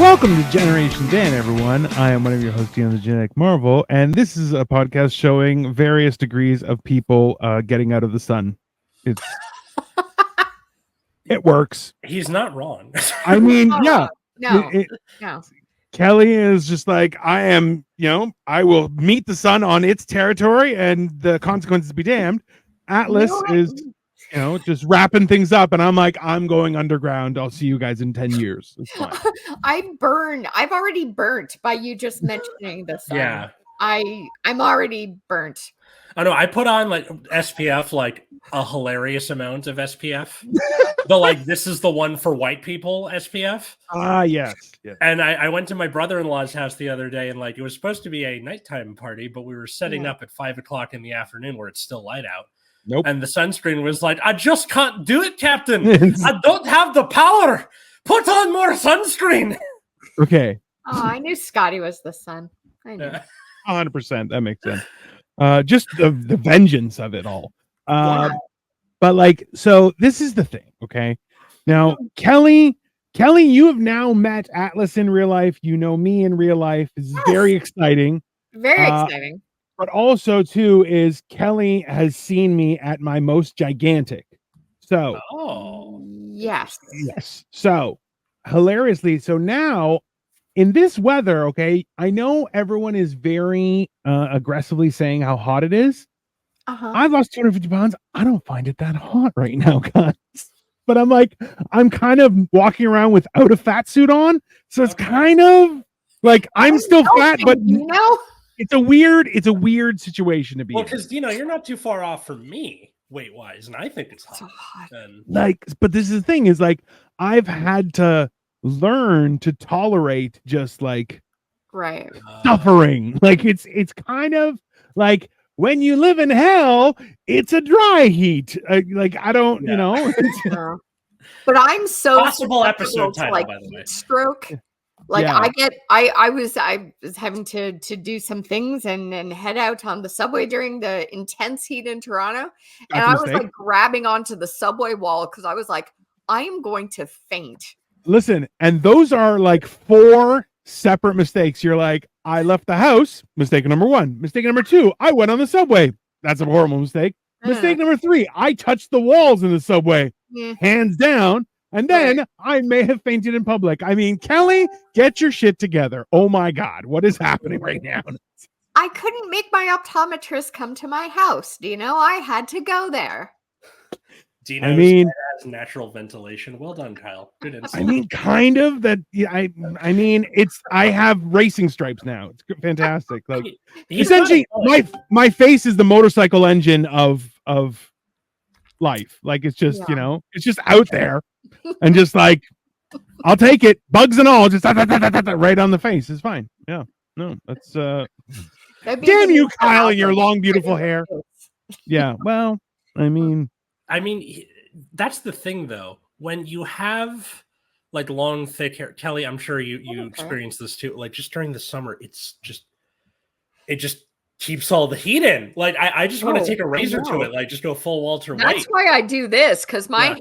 Welcome to Generation Dan, everyone. I am one of your hosts, Dino the Genetic Marvel, and this is a podcast showing various degrees of people getting out of the sun. It works. He's not wrong. I mean, yeah. No. Kelly is just like, I am, I will meet the sun on its territory and the consequences be damned. Atlas is, just wrapping things up. And I'm like, I'm going underground. I'll see you guys in 10 years. It's fine. I've already burnt by you just mentioning the sun. Yeah. I'm already burnt. I know. I put on like SPF, like a hilarious amount of SPF. But this is the one for white people SPF. Yes. And I went to my brother-in-law's house the other day, and it was supposed to be a nighttime party, but we were setting up at 5 o'clock in the afternoon where it's still light out. Nope. And the sunscreen was like, I just can't do it, Captain. I don't have the power. Put on more sunscreen. Okay. Oh, I knew Scotty was the sun. I knew. 100%. That makes sense. Just the vengeance of it all. Yeah. But so this is the thing. Okay. Now, Kelly, you have now met Atlas in real life. You know me in real life. This is very exciting. Very exciting. But also, too, is Kelly has seen me at my most gigantic. So, yes. So, hilariously, so now in this weather, okay, I know everyone is very aggressively saying how hot it is. I've lost 250 pounds. I don't find it that hot right now, guys. But I'm kind of walking around without a fat suit on. So it's kind of like I'm still fat, but it's a weird situation to be in. Because you're not too far off from me weight-wise, and I think it's hot. So hot. But this is the thing is I've had to learn to tolerate just suffering. It's kind of like when you live in hell, it's a dry heat. I don't, But I'm so possible episode title, by the way. Stroke. I was having to do some things and head out on the subway during the intense heat in Toronto. And I was grabbing onto the subway wall because I was like, I am going to faint. Listen, and those are 4 separate mistakes. You're like, I left the house. Mistake number 1. Mistake number 2, I went on the subway. That's a horrible mistake. Mistake number 3, I touched the walls in the subway. Hands down. And then I may have fainted in public. I mean, Kelly, get your shit together. Oh my God, what is happening right now? I couldn't make my optometrist come to my house. I had to go there. Dino has natural ventilation. Well done, Kyle. Good insight. I mean, kind of that. I have racing stripes now. It's fantastic. Essentially, my face is the motorcycle engine of life. It's just it's just out there, and just I'll take it, bugs and all, just right on the face. It's fine. Yeah, no, that's damn you, Kyle, and your long, beautiful hair. Yeah, well, I mean, that's the thing, though. When you have long, thick hair, Kelly, I'm sure you experience this too. Just during the summer, it just keeps all the heat in. I just want to take a razor to it, just go full Walter White. That's why I do this, because my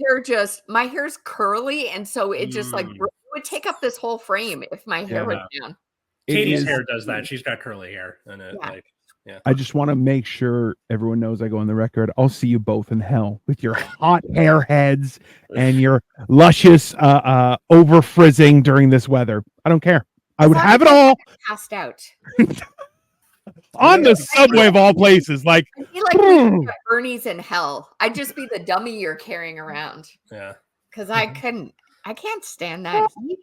hair's curly, and so it just it would take up this whole frame if my hair went down. Katie's hair does that. She's got curly hair, and I just want to make sure everyone knows I go on the record. I'll see you both in hell with your hot hair heads and your luscious over frizzing during this weather. I don't care. I would have it all. Passed out. On the subway of all places. I feel Bernie's in hell. I'd just be the dummy you're carrying around. Yeah. Because I can't stand that heat.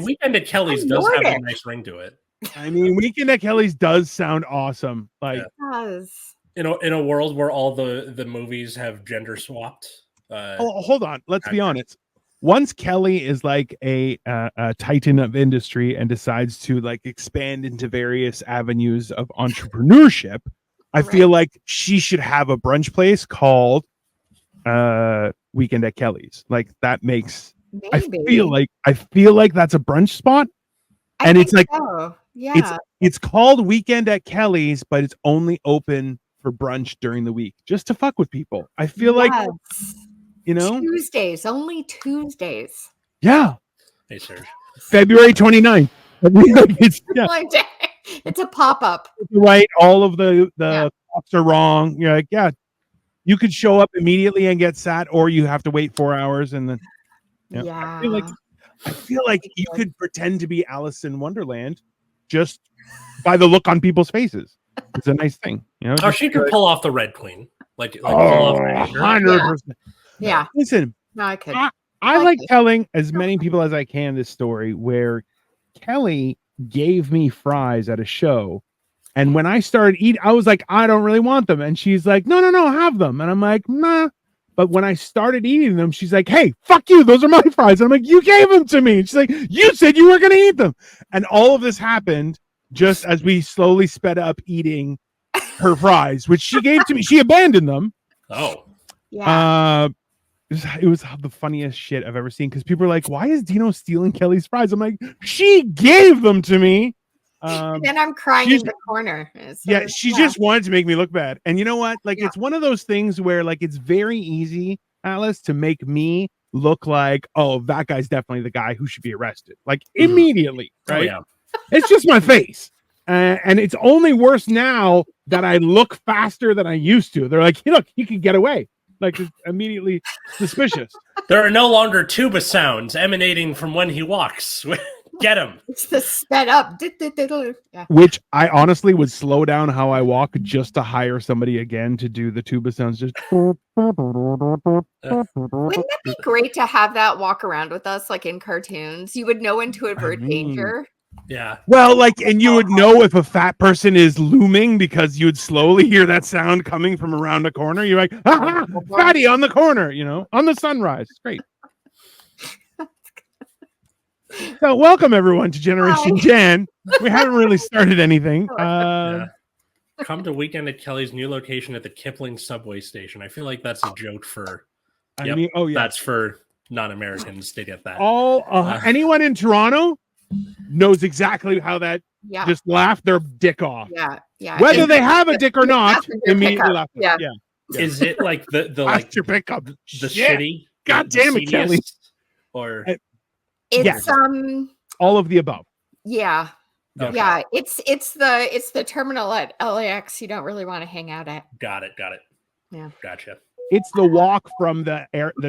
Weekend at Kelly's does have a nice ring to it. Weekend at Kelly's does sound awesome. It does. In a world where all the movies have gender swapped. Hold on. Let's be honest. Once Kelly is a titan of industry and decides to expand into various avenues of entrepreneurship, I feel like she should have a brunch place called Weekend at Kelly's. That makes I feel like that's a brunch spot. And it's it's called Weekend at Kelly's, but it's only open for brunch during the week just to fuck with people. I feel like Tuesdays, only Tuesdays. Yeah. Hey, Serge. February 29th. It's a pop-up. Right. All of the clocks are wrong. You're like, yeah, you could show up immediately and get sat, or you have to wait 4 hours and then Yeah. I feel like you could pretend to be Alice in Wonderland just by the look on people's faces. It's a nice thing, Oh, she could pull off the Red Queen, like pull off 100%. Yeah. Listen, no, I could. I like telling as many people as I can this story where Kelly gave me fries at a show, and when I started eating, I was like, I don't really want them, and she's like, no, have them, and I'm like, nah. But when I started eating them, she's like, hey, fuck you, those are my fries. And I'm like, you gave them to me. And she's like, you said you were going to eat them. And all of this happened just as we slowly sped up eating her fries, which she gave to me. She abandoned them. Oh. Yeah. It was the funniest shit I've ever seen, because people are like, why is Dino stealing Kelly's fries? I'm like, she gave them to me. Then I'm crying in the corner. So, she just wanted to make me look bad. And you know what? Like, it's one of those things where, like, it's very easy, Alice, to make me look like, oh, that guy's definitely the guy who should be arrested. Like, immediately, right? Oh, yeah. It's just my face. And it's only worse now that I look faster than I used to. They're like, hey, look, he can get away. Like, it's immediately suspicious. There are no longer tuba sounds emanating from when he walks. Get him. It's the sped up. Yeah. Which I honestly would slow down how I walk just to hire somebody again to do the tuba sounds. Just wouldn't that be great to have that walk around with us, like in cartoons? You would know when to avert danger. Yeah. Well, like, and you would know if a fat person is looming because you would slowly hear that sound coming from around the corner. You're like, fatty on the corner, on the sunrise. It's great. So welcome everyone to Generation Jan. We haven't really started anything. Come to Weekend at Kelly's new location at the Kipling subway station. I feel like that's a joke for that's for non-Americans to get that. Anyone in Toronto knows exactly how that just laugh their dick off. Yeah. Whether they have a dick or not, immediately laugh. Yeah. Is it like the like your pickup? The shitty? God damn it, Kelly. Or it's all of the above. Yeah. Okay. Yeah, it's the terminal at LAX you don't really want to hang out at. Got it. Yeah. Gotcha. It's the walk from the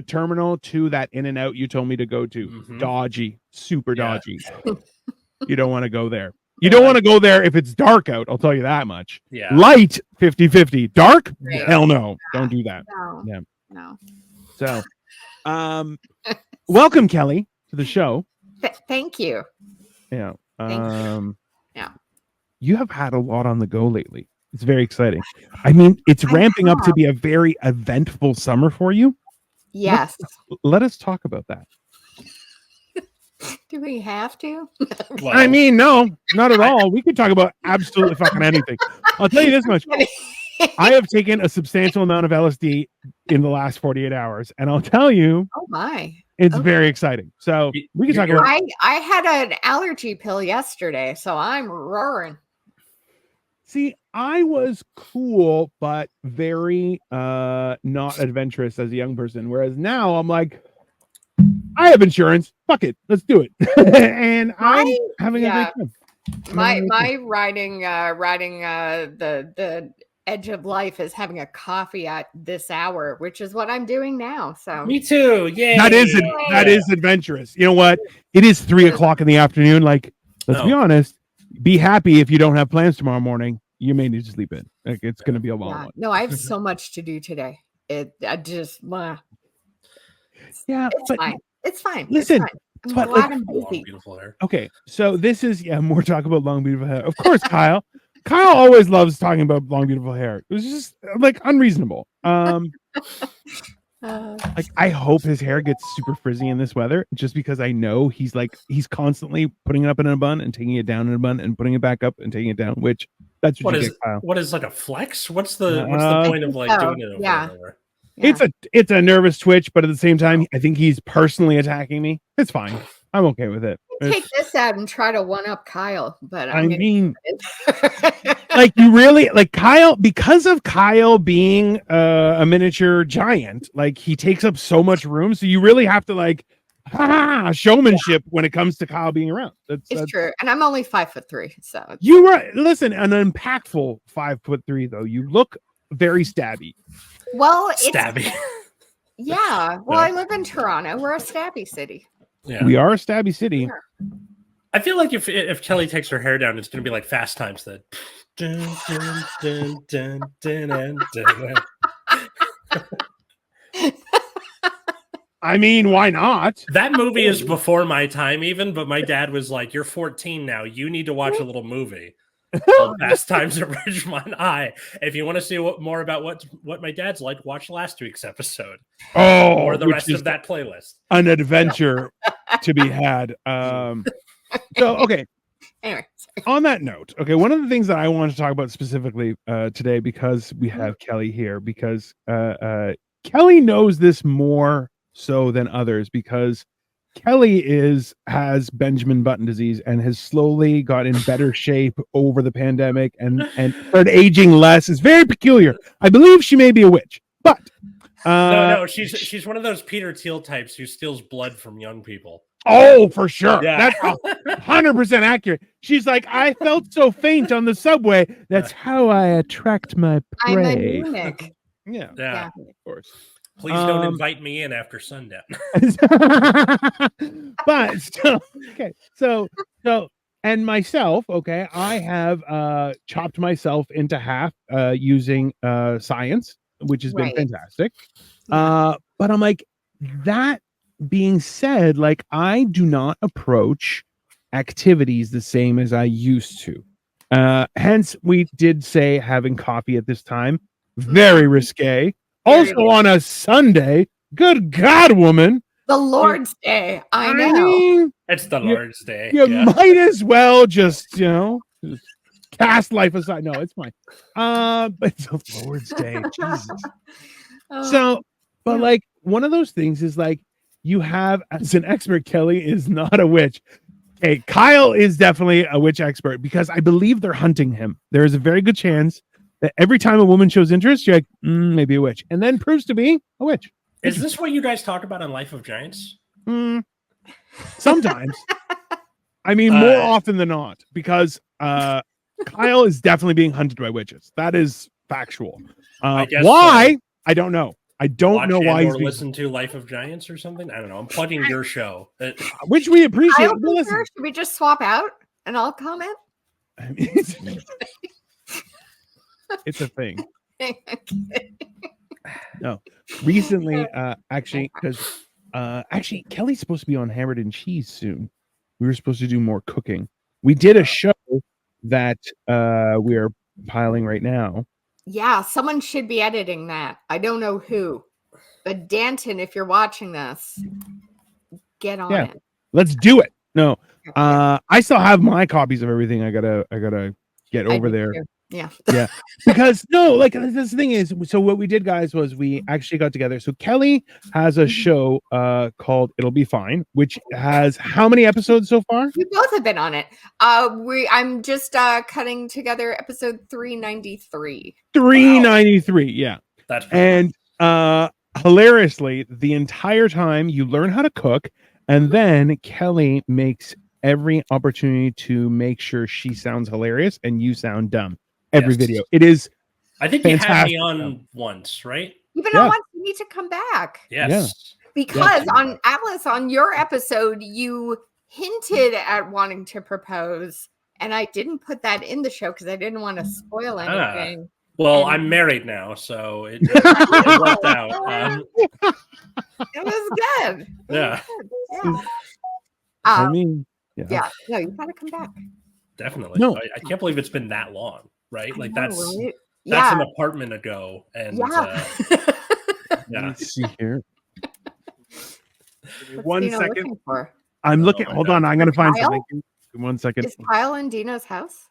terminal to that In-N-Out you told me to go to. Mm-hmm. Dodgy, super dodgy. You don't want to go there. You don't want to go there if it's dark out. I'll tell you that much. Yeah. Light 50-50. Dark? Yeah. Hell no. Don't do that. No. So, welcome, Kelly, to the show. Thank you. Yeah. Yeah. You have had a lot on the go lately. It's very exciting. I mean, it's ramping up to be a very eventful summer for you. Yes. Let us talk about that. Do we have to? Well, I mean, no, not at all. We could talk about absolutely fucking anything. I'll tell you this much. I have taken a substantial amount of LSD in the last 48 hours, and I'll tell you, oh my, it's very exciting. So we can talk about. I had an allergy pill yesterday, so I'm roaring. See, I was cool, but very not adventurous as a young person. Whereas now I'm like, I have insurance. Fuck it, let's do it. And I'm having a great time. My riding the edge of life is having a coffee at this hour, which is what I'm doing now. So me too. Yeah, that is adventurous. You know what? It is 3:00 in the afternoon. Like, let's be honest. Be happy if you don't have plans tomorrow morning. You may need to sleep in. Like, it's going to be a long one. No, I have so much to do today. It's fine. It's fine. Listen, I'm glad I'm busy. Beautiful hair. Okay, so this is more talk about long beautiful hair. Of course, Kyle. Kyle always loves talking about long beautiful hair. It was just like unreasonable. Like, I hope his hair gets super frizzy in this weather, just because I know he's constantly putting it up in a bun and taking it down in a bun and putting it back up and taking it down. Which that's what you get, Kyle. What is like a flex? What's the point of like doing it over and over? It's a nervous twitch, but at the same time, I think he's personally attacking me. It's fine. I'm okay with it. Take this out and try to one up Kyle, but I mean, like, you really like Kyle, because of Kyle being a miniature giant. Like, he takes up so much room, so you really have to like showmanship when it comes to Kyle being around. It's true. And I'm only 5'3", so you were listen, an impactful 5'3" though. You look very stabby. Well, stabby. Yeah. Well, I live in Toronto. We're a stabby city. Yeah. We are a stabby city. Yeah. I feel like if Kelly takes her hair down, it's going to be like Fast Times. That. Dun, dun, dun, dun, dun, dun, dun. I mean, why not? That movie is before my time, even. But my dad was like, "You're 14 now. You need to watch a little movie called Fast Times at Ridgemont High. If you want to see more about what my dad's like, watch last week's episode. Or the rest of that playlist. An adventure to be had. So okay. Anyway, on that note, okay, one of the things that I want to talk about specifically today, because we have Kelly here, because Kelly knows this more so than others, because Kelly has Benjamin Button disease and has slowly got in better shape over the pandemic and started aging less. It's very peculiar. I believe she may be a witch, but no, she's one of those Peter Thiel types who steals blood from young people. Oh, for sure. Yeah. That's 100% accurate. She's like, I felt so faint on the subway. That's how I attract my prey. I'm anemic. Yeah, of course. Please don't invite me in after sundown. But still, okay. So, and myself, okay, I have chopped myself into half using science, which has been fantastic. But I'm like, that being said, like, I do not approach activities the same as I used to. Hence, we did say having coffee at this time, very risque. Also on a Sunday. Good God, woman. The Lord's Day. I know. mean, It's the Lord's Day. You might as well just, just cast life aside. No, it's fine. But it's the Lord's Day. Jesus. So, but like, one of those things is like, you have, as an expert, Kelly is not a witch. Okay, Kyle is definitely a witch expert, because I believe they're hunting him. There is a very good chance that every time a woman shows interest, you're like, maybe a witch, and then proves to be a witch. Is this what you guys talk about on Life of Giants? Sometimes. I mean, more often than not, because Kyle is definitely being hunted by witches. That is factual. Why? I don't know. I don't know why. Or listen to Life of Giants or something. I don't know. I'm plugging your show, which we appreciate. Should we just swap out and I'll comment? I mean, it's a thing. No, recently, actually, because actually, Kelly's supposed to be on Hammered and Cheese soon. We were supposed to do more cooking. We did a show that we are piling right now. Yeah, someone should be editing that. I don't know who, but Danton, if you're watching this, get on it. Let's do it. No, I still have my copies of everything. I gotta get over there. Too. Yeah. Because no, like, this thing is, so what we did, guys, was we actually got together. So Kelly has a show called It'll Be Fine, which has how many episodes so far? We both have been on it. I'm just cutting together episode 393. 393, yeah. That's and hilariously, the entire time you learn how to cook, and then Kelly makes every opportunity to make sure she sounds hilarious and you sound dumb. Every video. It is. I think fantastic. You had me on once, right? You've been on once. You need to come back. Yes. Because on Atlas, on your episode, you hinted at wanting to propose, and I didn't put that in the show because I didn't want to spoil anything. Well, I'm married now, so it worked out. It was good. Yeah. I mean, no, you gotta come back. Definitely. No, I can't believe it's been that long, right? Like that's an apartment ago, and Let's see here. One second. I'm looking. Hold on, I'm gonna find something. 1 second. Is Kyle in Dino's house?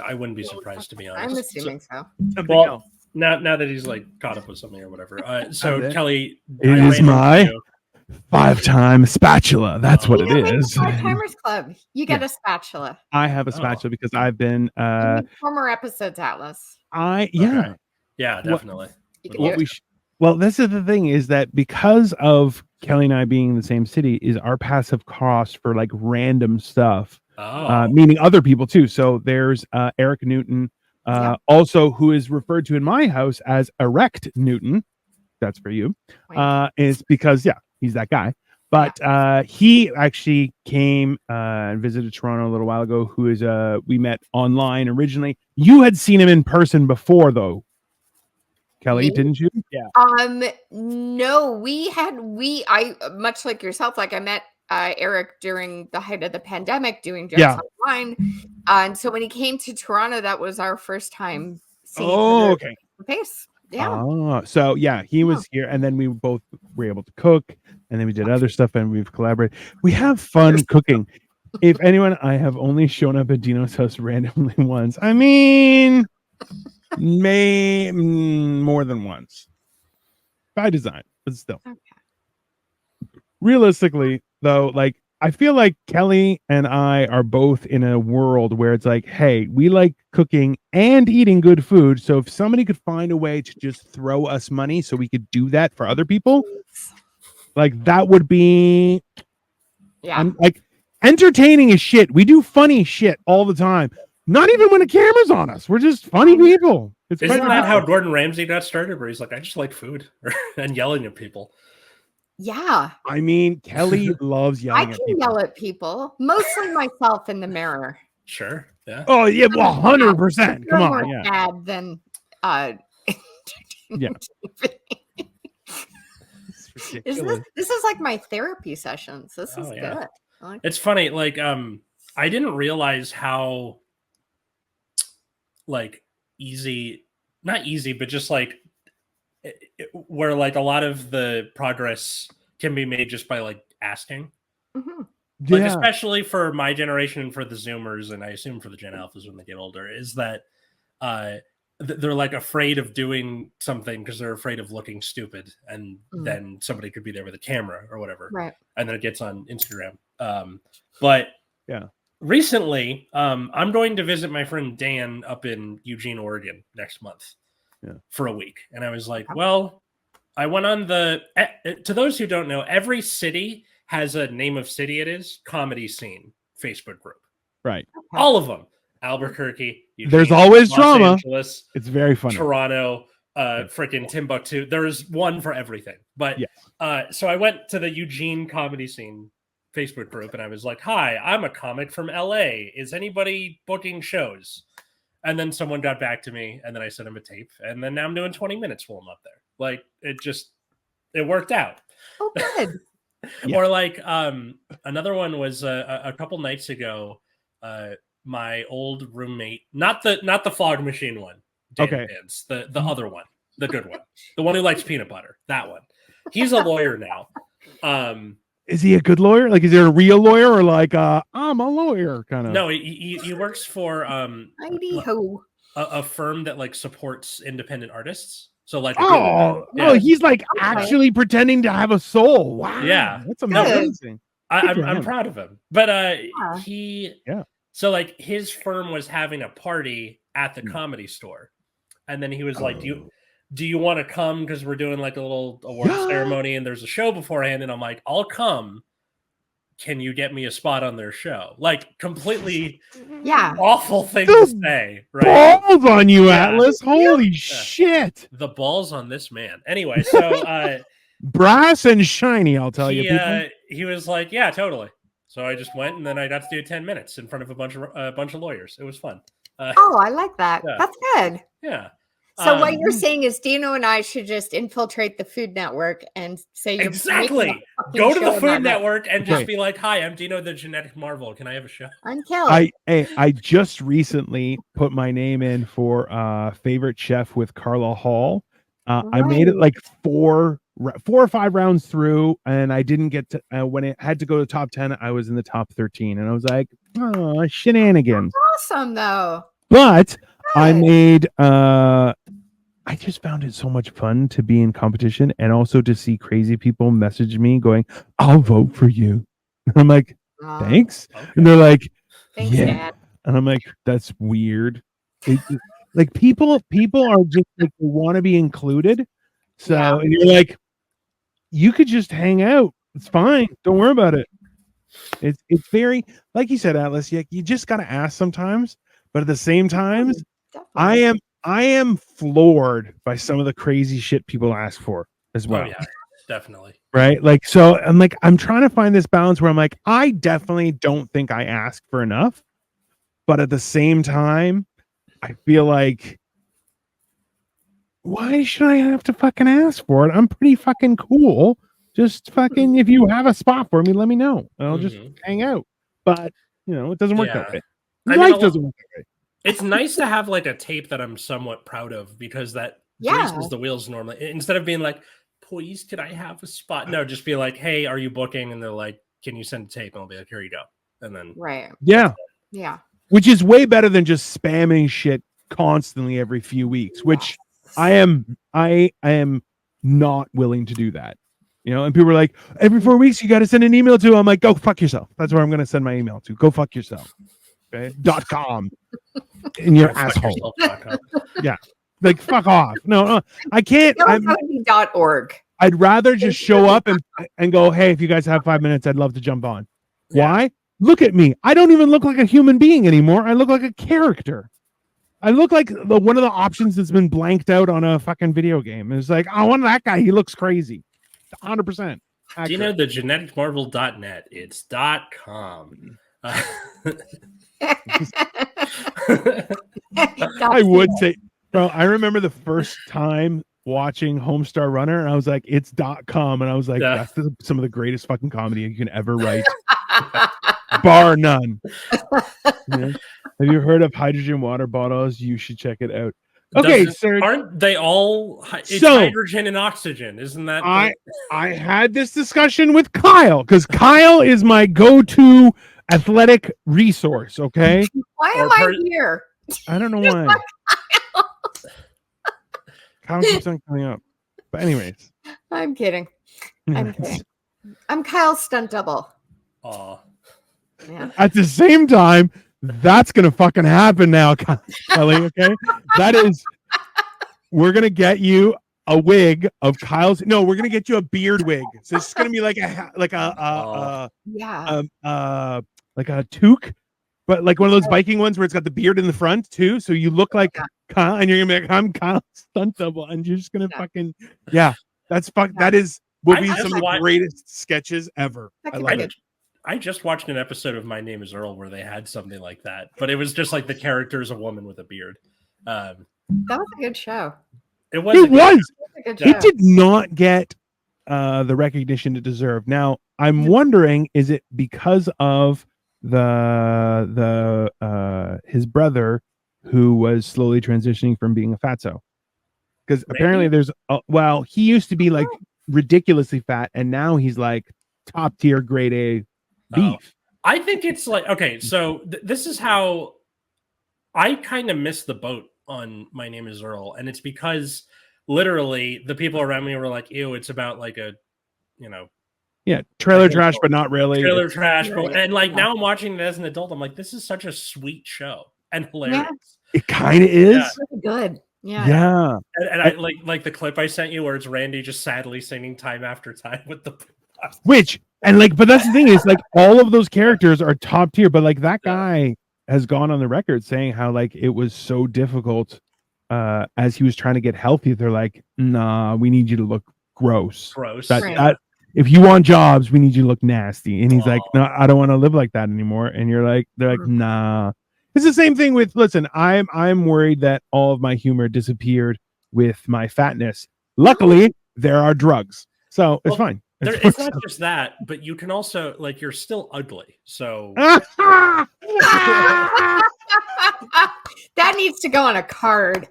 I wouldn't be surprised, to be honest. I'm assuming so. Well, now that he's like caught up with something or whatever. So Kelly, it is my 5-time spatula. That's what it is. 5-timers Club. You get a spatula. I have a spatula because I've been former episodes, Atlas. Yeah, definitely. Well, this is the thing, is that because of Kelly and I being in the same city, is our paths have crossed for like random stuff, meaning other people too. So there's Eric Newton, also, who is referred to in my house as Erect Newton. That's for you. Is because he's that guy. But he actually came and visited Toronto a little while ago. Who is we met online originally. You had seen him in person before, though, Kelly, didn't you? Yeah. No, I much like yourself, like I met Eric during the height of the pandemic doing jokes online. And so when he came to Toronto, that was our first time seeing each other face. Yeah. So he was here, and then we both were able to cook, and then we did other stuff, and we've collaborated. We have fun cooking. If anyone, I have only shown up at Dino's house randomly once. I mean, more than once by design, but still. Realistically, though, like I feel like Kelly and I are both in a world where it's like, hey, we like cooking and eating good food. So if somebody could find a way to just throw us money so we could do that for other people, like that would be, like entertaining as shit. We do funny shit all the time. Not even when a camera's on us. We're just funny people. Isn't that how Gordon Ramsay got started? Where he's like, I just like food and yelling at people. Yeah. I mean, Kelly loves yelling at people. I can yell at people, mostly myself in the mirror. Sure. Yeah. Oh, yeah. Well, 100%. Come on. More bad than This is like my therapy sessions. This is good. It's funny. Like, I didn't realize how like not easy, but just like where like a lot of the progress can be made just by like asking. Like especially for my generation and for the Zoomers, and I assume for the Gen Alphas when they get older, is that they're like afraid of doing something because they're afraid of looking stupid, and then somebody could be there with a camera or whatever, right? And then it gets on Instagram. But recently, I'm going to visit my friend Dan up in Eugene, Oregon next month for a week, and I was like, well, I went on to those who don't know, every city has a name of city it is comedy scene Facebook group, right? All of them. Albuquerque, Eugene, there's always Los drama. Angeles, it's very funny. Toronto, freaking Timbuktu. There's one for everything. But so I went to the Eugene comedy scene Facebook group, and I was like, "Hi, I'm a comic from LA. Is anybody booking shows?" And then someone got back to me, and then I sent him a tape, and then now I'm doing 20 minutes while I'm up there. Like it worked out. Oh, good. Or like another one was a couple nights ago. My old roommate, not the fog machine one, Dan Pins, the other one, the good one, the one who likes peanut butter. That one. He's a lawyer now. Is he a good lawyer? Like, is he a real lawyer, or like I'm a lawyer kind of? No, he works for a firm that like supports independent artists. So like, he's like actually pretending to have a soul. Wow, yeah, that's amazing. I'm proud of him. But so like his firm was having a party at the Comedy Store, and then he was like, "Do you want to come? Because we're doing like a little award ceremony, and there's a show beforehand." And I'm like, "I'll come. Can you get me a spot on their show?" Like completely awful thing to say, right? Balls on you, Atlas. Holy shit. The balls on this man. Anyway, so brass and shiny, I'll tell you. He was like, "Yeah, totally." So I just went, and then I got to do 10 minutes in front of a bunch of lawyers. It was fun. I like that. Yeah. That's good. Yeah. So what you're saying is Dino and I should just infiltrate the Food Network and say you're exactly. Go to the Food Network and just be like, "Hi, I'm Dino the Genetic Marvel. Can I have a show?" I'm Kelly. I just recently put my name in for favorite chef with Carla Hall. I made it like four or five rounds through, and I didn't get to when it had to go to top 10. I was in the top 13, and I was like, "Oh, shenanigans!" That's awesome, though. But I made. I just found it so much fun to be in competition, and also to see crazy people message me going, "I'll vote for you." And I'm like, "Thanks," and they're like, "Thanks, "Yeah," Dad. And I'm like, "That's weird." Like people are just like they want to be included. So and you're like, you could just hang out. It's fine. Don't worry about it. It's very, like you said, Atlas. You just gotta ask sometimes, but at the same time, I am floored by some of the crazy shit people ask for as well. Oh yeah, definitely. Right? Like, so I'm trying to find this balance where I'm like, I definitely don't think I ask for enough, but at the same time, I feel like, why should I have to fucking ask for it? I'm pretty fucking cool. Just fucking, if you have a spot for me, let me know. And I'll just hang out. But, it doesn't work that way. Life doesn't work that way. It's nice to have like a tape that I'm somewhat proud of, because that greases the wheels normally. Instead of being like, please, could I have a spot? No, just be like, hey, are you booking? And they're like, can you send a tape? And I'll be like, here you go. And then Yeah. Which is way better than just spamming shit constantly every few weeks, which I am not willing to do that. And people are like, every 4 weeks you got to send an email to. I'm like, go fuck yourself. That's where I'm going to send my email to. Go fuck yourself. Okay. .com. And you're asshole. Yeah. Like, fuck off. No, I can't. .org. I'd rather just show up and go, hey, if you guys have 5 minutes, I'd love to jump on. Why? Look at me. I don't even look like a human being anymore. I look like a character. I look like one of the options that's been blanked out on a fucking video game. It's like, I want that guy. He looks crazy. 100%. Do you know the geneticmarvel.net? It's .com. I would say, bro, I remember the first time watching Homestar Runner, and I was like, it's .com, and I was like, that's some of the greatest fucking comedy you can ever write, bar none. Have you heard of hydrogen water bottles? You should check it out. Okay, sir. Aren't they all? It's hydrogen and oxygen, isn't that? I had this discussion with Kyle, because Kyle is my go-to athletic resource. Okay. Why am I here? I don't know why. Kyle keeps on coming up. But anyways, I'm kidding. I'm Kyle's stunt double. Aw. Yeah. At the same time, that's gonna fucking happen now, Kelly. Okay, we're gonna get you a wig of Kyle's. No, we're gonna get you a beard wig. So it's gonna be like a toque, but like one of those Viking ones where it's got the beard in the front too. So you look like Kyle, and you're gonna be like, I'm Kyle's stunt double, and you're just gonna fucking that's fuck. That will be some of the greatest sketches ever. I love it. I just watched an episode of My Name is Earl where they had something like that, but it was just like the character is a woman with a beard. That was a good show. It was. It did not get the recognition it deserved. Now, I'm wondering, is it because of his brother who was slowly transitioning from being a fatso? Because apparently there's he used to be like ridiculously fat, and now he's like top tier grade A beef. I think it's like, okay, so this is how I kind of missed the boat on My Name is Earl, and it's because literally the people around me were like, ew, it's about like a trailer trash, but not really trailer trash. And like now I'm watching it as an adult, I'm like, this is such a sweet show and hilarious. It kind of is really good. And I like the clip I sent you where it's Randy just sadly singing Time After Time with the but that's the thing, is like all of those characters are top tier, but like that guy has gone on the record saying how like it was so difficult as he was trying to get healthy. They're like, nah, we need you to look gross. That if you want jobs, we need you to look nasty. And he's like, no, I don't want to live like that anymore. And they're like, nah. It's the same thing with, listen, I'm worried that all of my humor disappeared with my fatness. Luckily, there are drugs, so it's fine. It's not just that, but you can also, like, you're still ugly. So that needs to go on a card.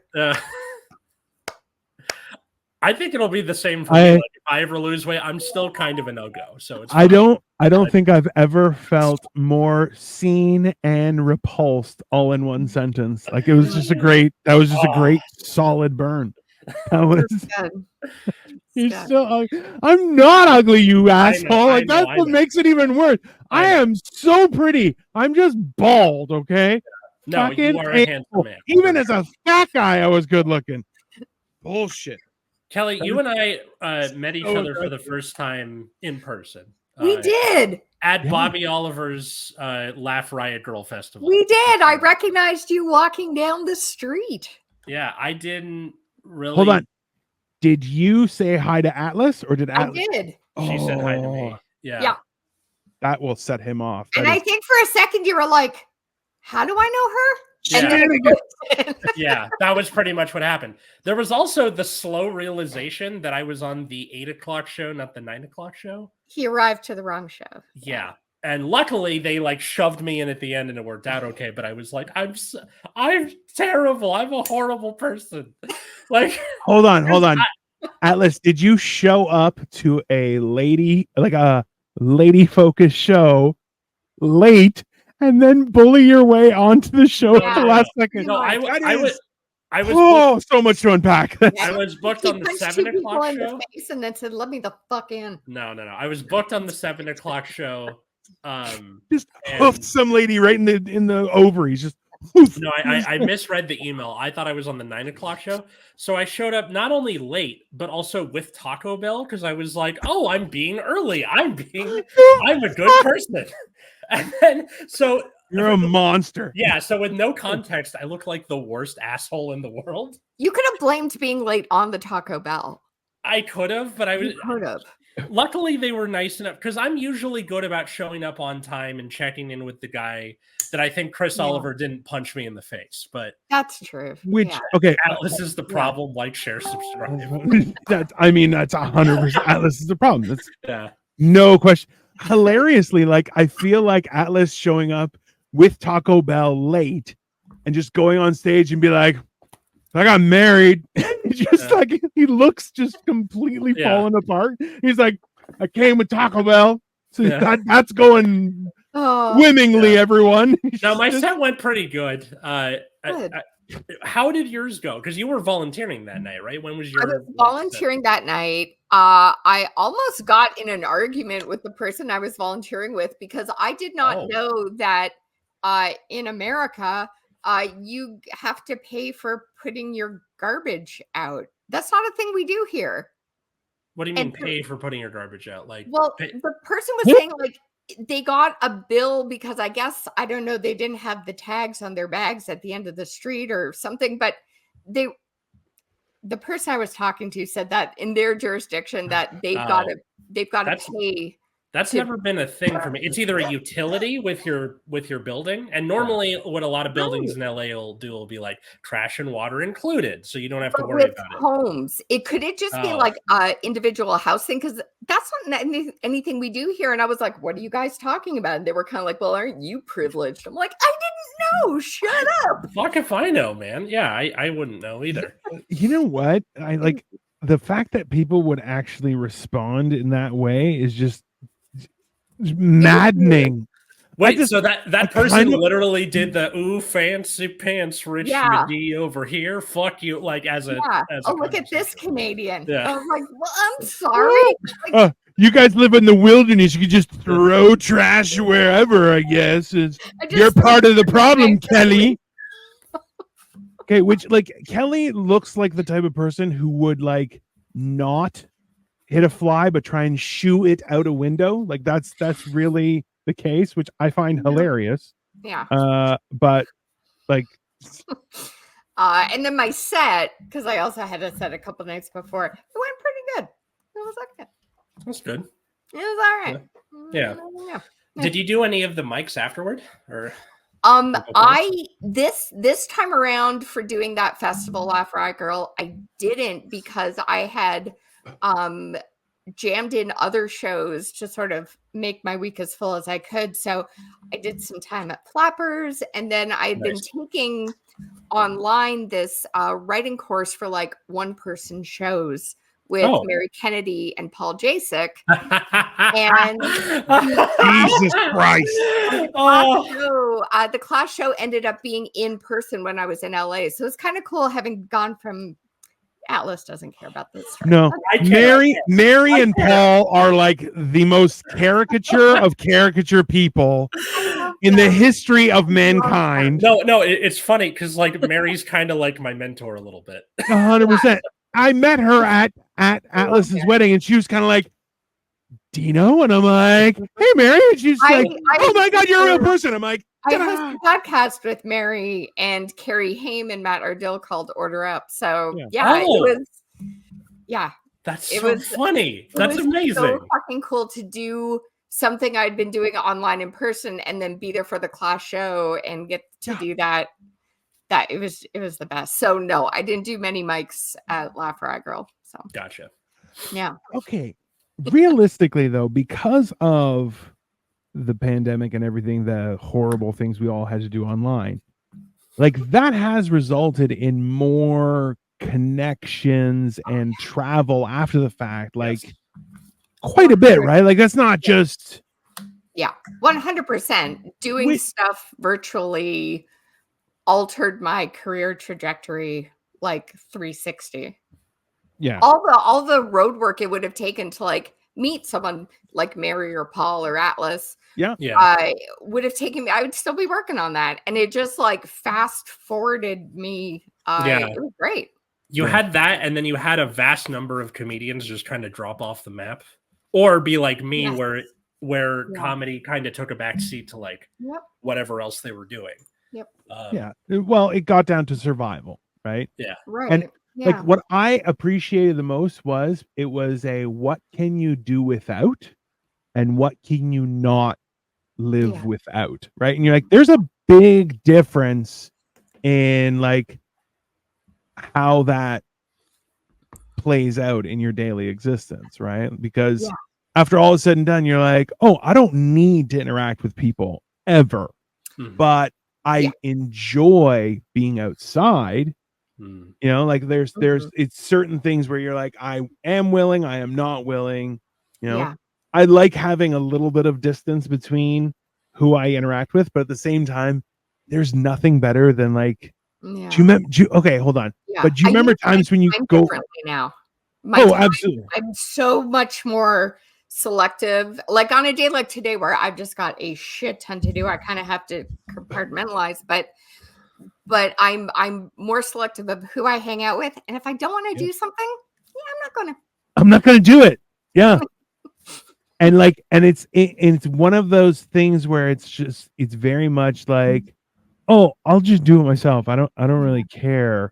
I think it'll be the same for me. Like, if I ever lose weight, I'm still kind of a no-go. So it's I don't think I've ever felt more seen and repulsed all in one sentence. Like, it was just a great solid burn. That was You're still ugly. I'm not ugly, you asshole. Like, that's what makes it even worse. I am so pretty. I'm just bald, okay? No, fucking you are a handsome man. Even as a fat guy, I was good looking. Bullshit. Kelly, you and I met each other for the first time in person. We did. At Bobby Oliver's Laugh Riot Girl Festival. We did. I recognized you walking down the street. Yeah, I didn't really. Hold on. Did you say hi to Atlas or did Atlas? I did. She said hi to me. Yeah. That will set him off. And I think for a second you were like, how do I know her? Yeah, that was pretty much what happened. There was also the slow realization that I was on the 8 o'clock show, not the 9 o'clock show. He arrived to the wrong show. Yeah. And luckily they like shoved me in at the end and it worked out okay. But I was like, I'm terrible. I'm a horrible person. Like, hold on. Atlas, did you show up to a lady focused show late and then bully your way onto the show at the last second? No, I was booked, so much to unpack. I was booked on the 7 o'clock show. And then said, let me the fuck in. No. I was booked on the 7 o'clock show. Just hoofed some lady right in the ovaries. Just no, I misread the email. I thought I was on the 9 o'clock show. So I showed up not only late, but also with Taco Bell because I was like, oh, I'm being early. I'm a good person. And then you're a monster. Yeah, so with no context, I look like the worst asshole in the world. You could have blamed being late on the Taco Bell. I could have, but luckily they were nice enough because I'm usually good about showing up on time and checking in with the guy that I think Chris Oliver didn't punch me in the face. But that's true. Atlas is the problem. Like, share, subscribe. That's 100%. Atlas is the problem. That's no question. Hilariously, like I feel like Atlas showing up with Taco Bell late and just going on stage and be like, I got married. Like he looks just completely falling apart. He's like, I came with Taco Bell. So that's going swimmingly, everyone. No, my set went pretty good. How did yours go? Because you were volunteering that night, right? When was your? I was volunteering that night. I almost got in an argument with the person I was volunteering with because I did not know that in America, you have to pay for putting your garbage out. That's not a thing we do here. What do you mean pay for putting your garbage out? Like, the person was saying like they got a bill because I guess, I don't know, they didn't have the tags on their bags at the end of the street or something, but the person I was talking to said that in their jurisdiction that they've got to pay. That's never been a thing for me. It's either a utility with your building, and normally what a lot of buildings in LA will do will be like trash and water included, so you don't have to worry about it. Homes, could it just be like individual house thing? Because that's not anything we do here. And I was like, "What are you guys talking about?" And they were kind of like, "Well, aren't you privileged?" I'm like, "I didn't know. Shut up." Fuck if I know, man. Yeah, I wouldn't know either. You know what? I like the fact that people would actually respond in that way is just maddening. Wait, so that person literally did the ooh fancy pants Rich McGee over here, fuck you, like as a look at this Canadian. I was like, well, I'm sorry. You guys live in the wilderness, you can just throw trash wherever, I guess. You're part of the problem, Kelly. Okay, which like Kelly looks like the type of person who would like not hit a fly but try and shoo it out a window. Like that's really the case, which I find hilarious. But like and then my set, because I also had a set a couple nights before, it went pretty good. It was okay. That's good. It was all right. Yeah. Did you do any of the mics afterward or this time around for doing that festival Laugh Riot Girl, I didn't because I had jammed in other shows to sort of make my week as full as I could. So I did some time at Flappers, and then I'd been taking online this writing course for like one-person shows with Mary Kennedy and Paul Jasek. And Jesus Christ. The class show ended up being in person when I was in LA. So it's kind of cool having gone from Atlas doesn't care about this. No, Mary and Paul are like the most caricature of caricature people in the history of mankind. No, it's funny because like Mary's kind of like my mentor a little bit. 100%. I met her at Atlas's wedding, and she was kind of like, Dino, and I'm like, hey, Mary, and she's like, oh my God, you're a real person. I'm like, I hosted a podcast with Mary and Carrie Haim and Matt Ardill called Order Up. So it was, that's so funny. That's amazing. So fucking cool to do something I'd been doing online in person and then be there for the class show and get to do that. That it was the best. So no, I didn't do many mics at Laugh Riot Girl. So gotcha. Yeah. Okay. Realistically, though, because of the pandemic and everything, the horrible things we all had to do online, like that has resulted in more connections and travel after the fact, like quite a bit, right? Like that's not just 100% doing stuff virtually altered my career trajectory like 360. Yeah. All the road work it would have taken to like meet someone like Mary or Paul or Atlas. Yeah. I would have taken me, I would still be working on that. And it just like fast forwarded me. It was great. You had that, and then you had a vast number of comedians just kind of drop off the map. Or be like me, where comedy kind of took a back seat to like whatever else they were doing. Well, it got down to survival, right? Yeah. Right. And like what I appreciated the most was it was a what can you do without and what can you not live without, right? And you're like, there's a big difference in like how that plays out in your daily existence, right? Because after all is said and done, you're like, oh, I don't need to interact with people ever, but I enjoy being outside. You know, like there's it's certain things where you're like, I am willing, I am not willing. You know, I like having a little bit of distance between who I interact with, but at the same time, there's nothing better than like. Okay, hold on. But do you remember times when you go differently now? Absolutely. I'm so much more selective. Like on a day like today, where I've just got a shit ton to do, I kind of have to compartmentalize, but I'm more selective of who I hang out with. And if I don't want to do something, I'm not gonna do it. Yeah. And it's one of those things where it's very much like, oh, I'll just do it myself. I don't really care.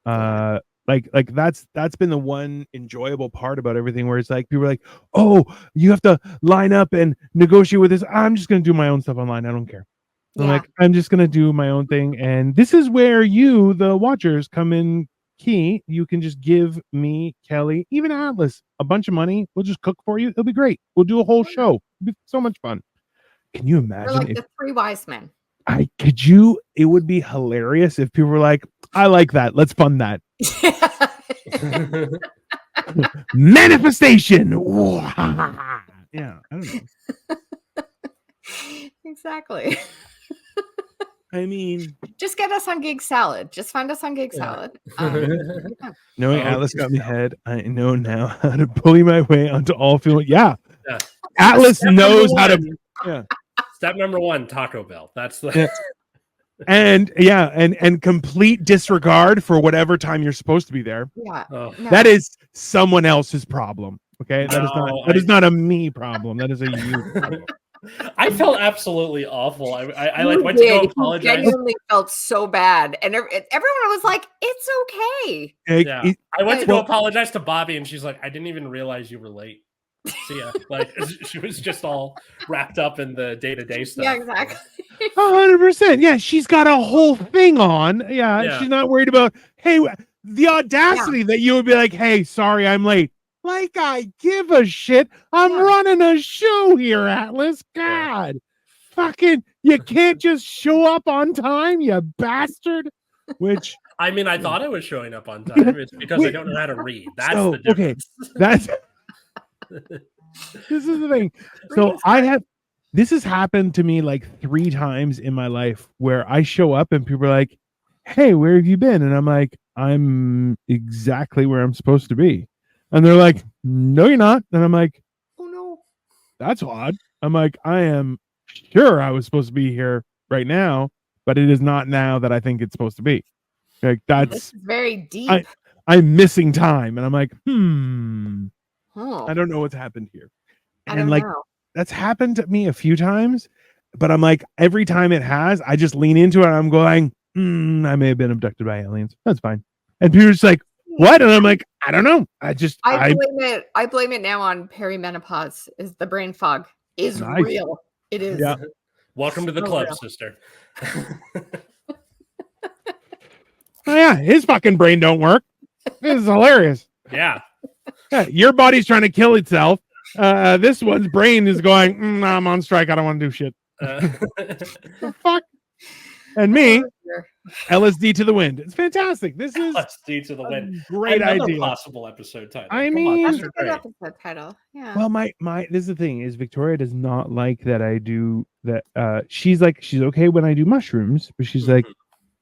Like that's been the one enjoyable part about everything, where it's like people are like, oh, you have to line up and negotiate with this. I'm just gonna do my own stuff online. I don't care. I'm like, I'm just gonna do my own thing, and this is where you, the watchers, come in key. You can just give me, Kelly, even Atlas, a bunch of money. We'll just cook for you. It'll be great. We'll do a whole show. It'll be so much fun. Can you imagine? We're like the three wise men. It would be hilarious if people were like, I like that. Let's fund that. Manifestation. Yeah, I don't know. Exactly. I mean, just get us on Gig Salad. Just find us on Gig Salad. Knowing Atlas got me head, I know now how to bully my way onto all field. Yeah. Atlas knows how to. Yeah. Step number 1, Taco Bell. That's the and complete disregard for whatever time you're supposed to be there. Yeah. Oh. No. That is someone else's problem. Okay. That is not a me problem. That is a you problem. I felt absolutely awful. I like went to go apologize. I genuinely felt so bad, and everyone was like, "It's okay." I went to go apologize to Bobby, and she's like, "I didn't even realize you were late." See ya. Like she was just all wrapped up in the day-to-day stuff. Yeah, exactly. 100%. Yeah, she's got a whole thing on. Yeah, she's not worried about. Hey, the audacity that you would be like, "Hey, sorry, I'm late." Like I give a shit. I'm running a show here, Atlas. God, fucking, you can't just show up on time, you bastard. Which I mean, I thought I was showing up on time. It's because I don't know how to read. That's the difference. Okay, that's. This is the thing. So this has happened to me like 3 times in my life where I show up and people are like, "Hey, where have you been?" And I'm like, "I'm exactly where I'm supposed to be." And they're like, "No, you're not." And I'm like, "Oh no, that's odd." I'm like, "I am sure I was supposed to be here right now, but it is not now that I think it's supposed to be." Like this is very deep. I'm missing time. And I'm like, I don't know what's happened here. I don't like know. That's happened to me a few times, but I'm like, every time it has, I just lean into it. And I'm going, I may have been abducted by aliens. That's fine. And people are just like, what? And I'm like, I don't know. I blame it now on perimenopause. Is the brain fog is Nice. real. It is. Yeah. Welcome to the club, real. sister. Oh yeah, his fucking brain don't work. This is hilarious. Yeah. Your body's trying to kill itself. This one's brain is going, nah, I'm on strike. I don't want to do shit. The fuck? And me, LSD to the wind. It's fantastic. This is LSD to the wind. Great Another idea. possible episode title. I mean, that's a good episode title. Yeah. Well, my this is the thing is Victoria does not like that I do that. She's okay when I do mushrooms, but she's like,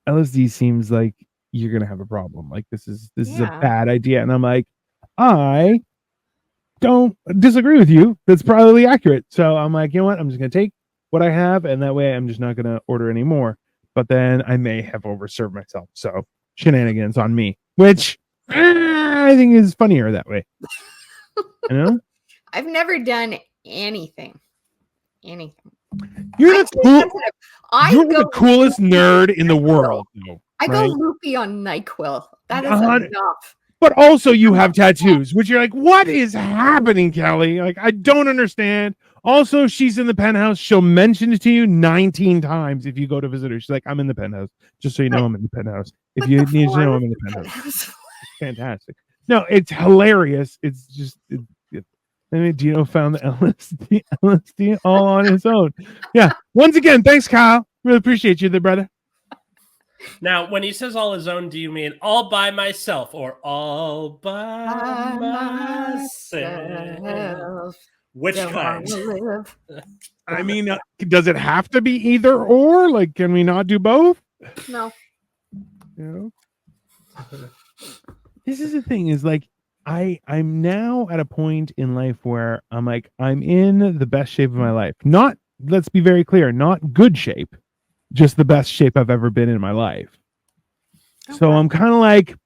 LSD seems like you're gonna have a problem. Like this is a bad idea. And I'm like, I don't disagree with you. That's probably accurate. So I'm like, you know what? I'm just gonna take what I have, and that way I'm just not gonna order any more. But then I may have overserved myself. So shenanigans on me, which I think is funnier that way. You know? I've never done anything. You're the coolest nerd in the world. I go loopy on NyQuil. That is enough. But also you have tattoos, which you're like, what is happening, Kelly? Like, I don't understand. Also, she's in the penthouse. She'll mention it to you 19 times if you go to visit her. She's like, I'm in the penthouse. Just so you know, I'm in the penthouse. If you need to know, I'm in the penthouse. It's fantastic. No, it's hilarious. It's just... I mean, Dino found the LSD all on his own. Yeah. Once again, thanks, Kyle. Really appreciate you there, brother. Now, when he says all his own, do you mean all by myself or all by myself? Which kind? I mean, does it have to be either or? Like, can we not do both? No. You know? This is the thing is like, I'm now at a point in life where I'm like, I'm in the best shape of my life. Not, let's be very clear, not good shape, just the best shape I've ever been in my life. Okay. So I'm kind of like,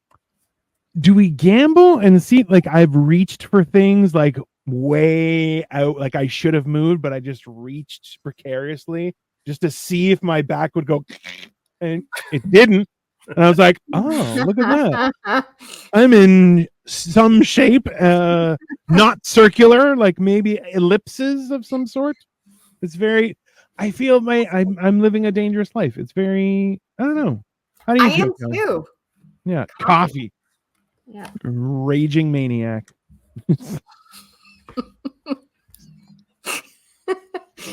do we gamble and see, like I've reached for things like way out, like I should have moved, but I just reached precariously just to see if my back would go, and it didn't. And I was like, oh, look at that. I'm in some shape, not circular, like maybe ellipses of some sort. It's very, I feel I'm living a dangerous life. It's very, I don't know. How do you feel? I am too. Yeah. Coffee. Yeah. Raging maniac.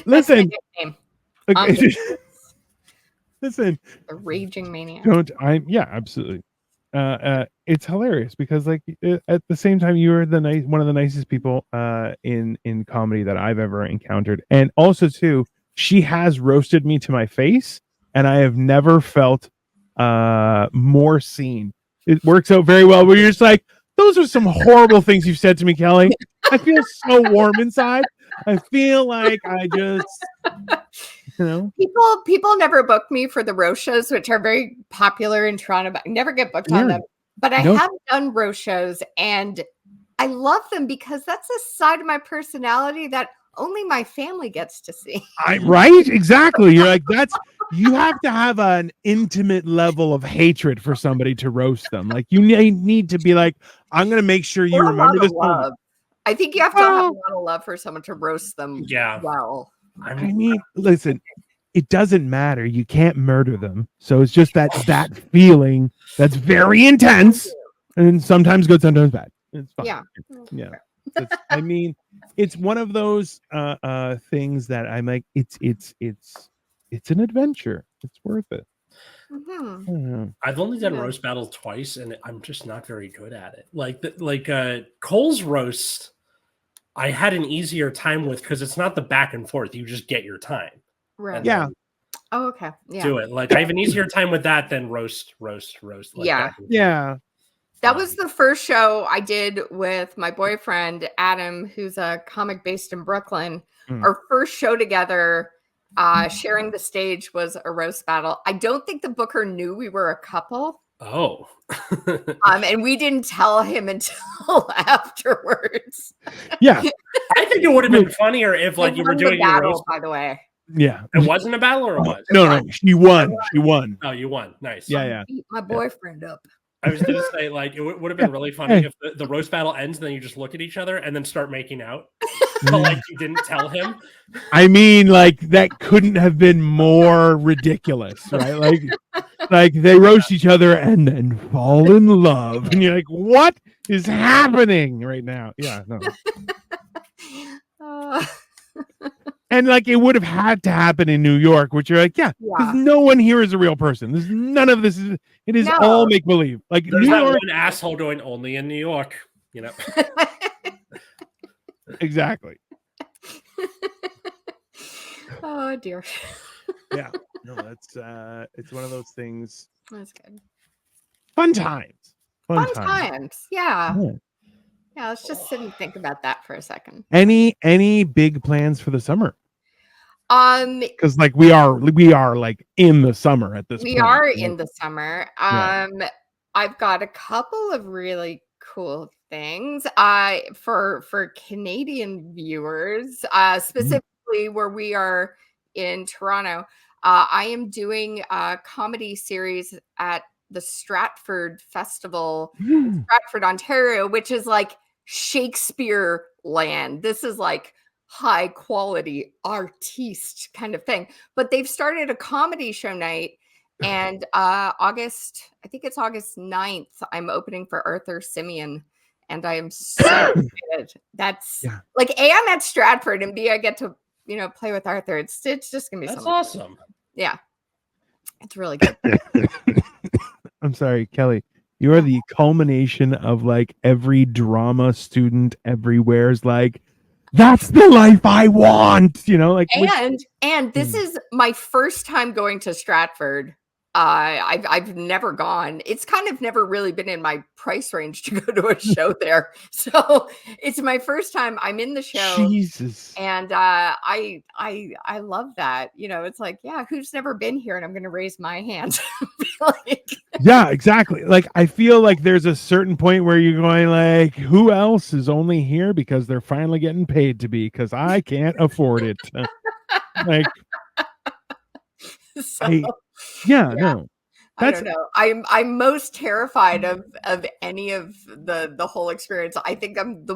Listen. Okay. Listen, a raging maniac. Yeah, absolutely. It's hilarious because like at the same time you are one of the nicest people in comedy that I've ever encountered. And also too, she has roasted me to my face and I have never felt more seen. It works out very well where you're just like, those are some horrible things you've said to me, Kelly. I feel so warm inside. I feel like I just, you know, people never book me for the roast shows, which are very popular in Toronto, but I never get booked on them. But I have done roast shows and I love them because that's a side of my personality that only my family gets to see. Right? Exactly. You're like, you have to have an intimate level of hatred for somebody to roast them. Like you need to be like, I'm going to make sure you remember this moment. I think you have to have a lot of love for someone to roast them. Yeah. Well, I mean, listen, it doesn't matter. You can't murder them. So it's just that feeling that's very intense and sometimes good, sometimes bad. It's fine. Yeah. Yeah. I mean, it's one of those things that I'm like, it's an adventure. It's worth it. Mm-hmm. I've only done roast battle twice, and I'm just not very good at it. Like Cole's roast, I had an easier time with because it's not the back and forth. You just get your time. Right. Yeah. Oh, okay. Yeah. Do it. Like I have an easier time with that than roast. Like yeah. Yeah. That was the first show I did with my boyfriend, Adam, who's a comic based in Brooklyn. Our first show together, sharing the stage was a roast battle. I don't think the booker knew we were a couple. Oh. And we didn't tell him until afterwards. Yeah. I think it would have been funnier if like you were doing the battle, your roast. by the way. Yeah. It wasn't a battle, or it was? No, she won. She won. Oh, you won. Nice. Yeah. Beat my boyfriend up. I was going to say, like, it would have been really funny if the roast battle ends and then you just look at each other and then start making out. But, like, you didn't tell him. I mean, like, that couldn't have been more ridiculous, right? Like they roast each other and then fall in love. And you're like, what is happening right now? Yeah, no. And like it would have had to happen in New York, which you're like, because no one here is a real person. None of this is. It is all make believe. Like there's New that York, one asshole going only in New York. You know. Exactly. Oh dear. Yeah. No, that's it's one of those things. That's good. Fun times. Fun times. Yeah. Let's just sit and think about that for a second. Any big plans for the summer? Because like we are like in the summer at this point. We are in the summer. I've got a couple of really cool things. For Canadian viewers, specifically where we are in Toronto, I am doing a comedy series at the Stratford Festival in Stratford, Ontario, which is like Shakespeare land. This is like high quality artiste kind of thing. But they've started a comedy show night, and August 9th, I'm opening for Arthur Simeon, and I am so excited. That's like A, I'm at Stratford, and B, I get to play with Arthur. It's just gonna be that's awesome. Yeah, it's really good. I'm sorry, Kelly. You are the culmination of like every drama student everywhere's like, that's the life I want, like. And this is my first time going to Stratford. I've never gone. It's kind of never really been in my price range to go to a show there. So it's my first time. I'm in the show. Jesus. And I love that. It's like, who's never been here? And I'm going to raise my hand. Yeah, exactly. Like, I feel like there's a certain point where you're going like, who else is only here because they're finally getting paid to be, because I can't afford it. Like, no. I don't know. I'm most terrified of any of the whole experience. I think I'm the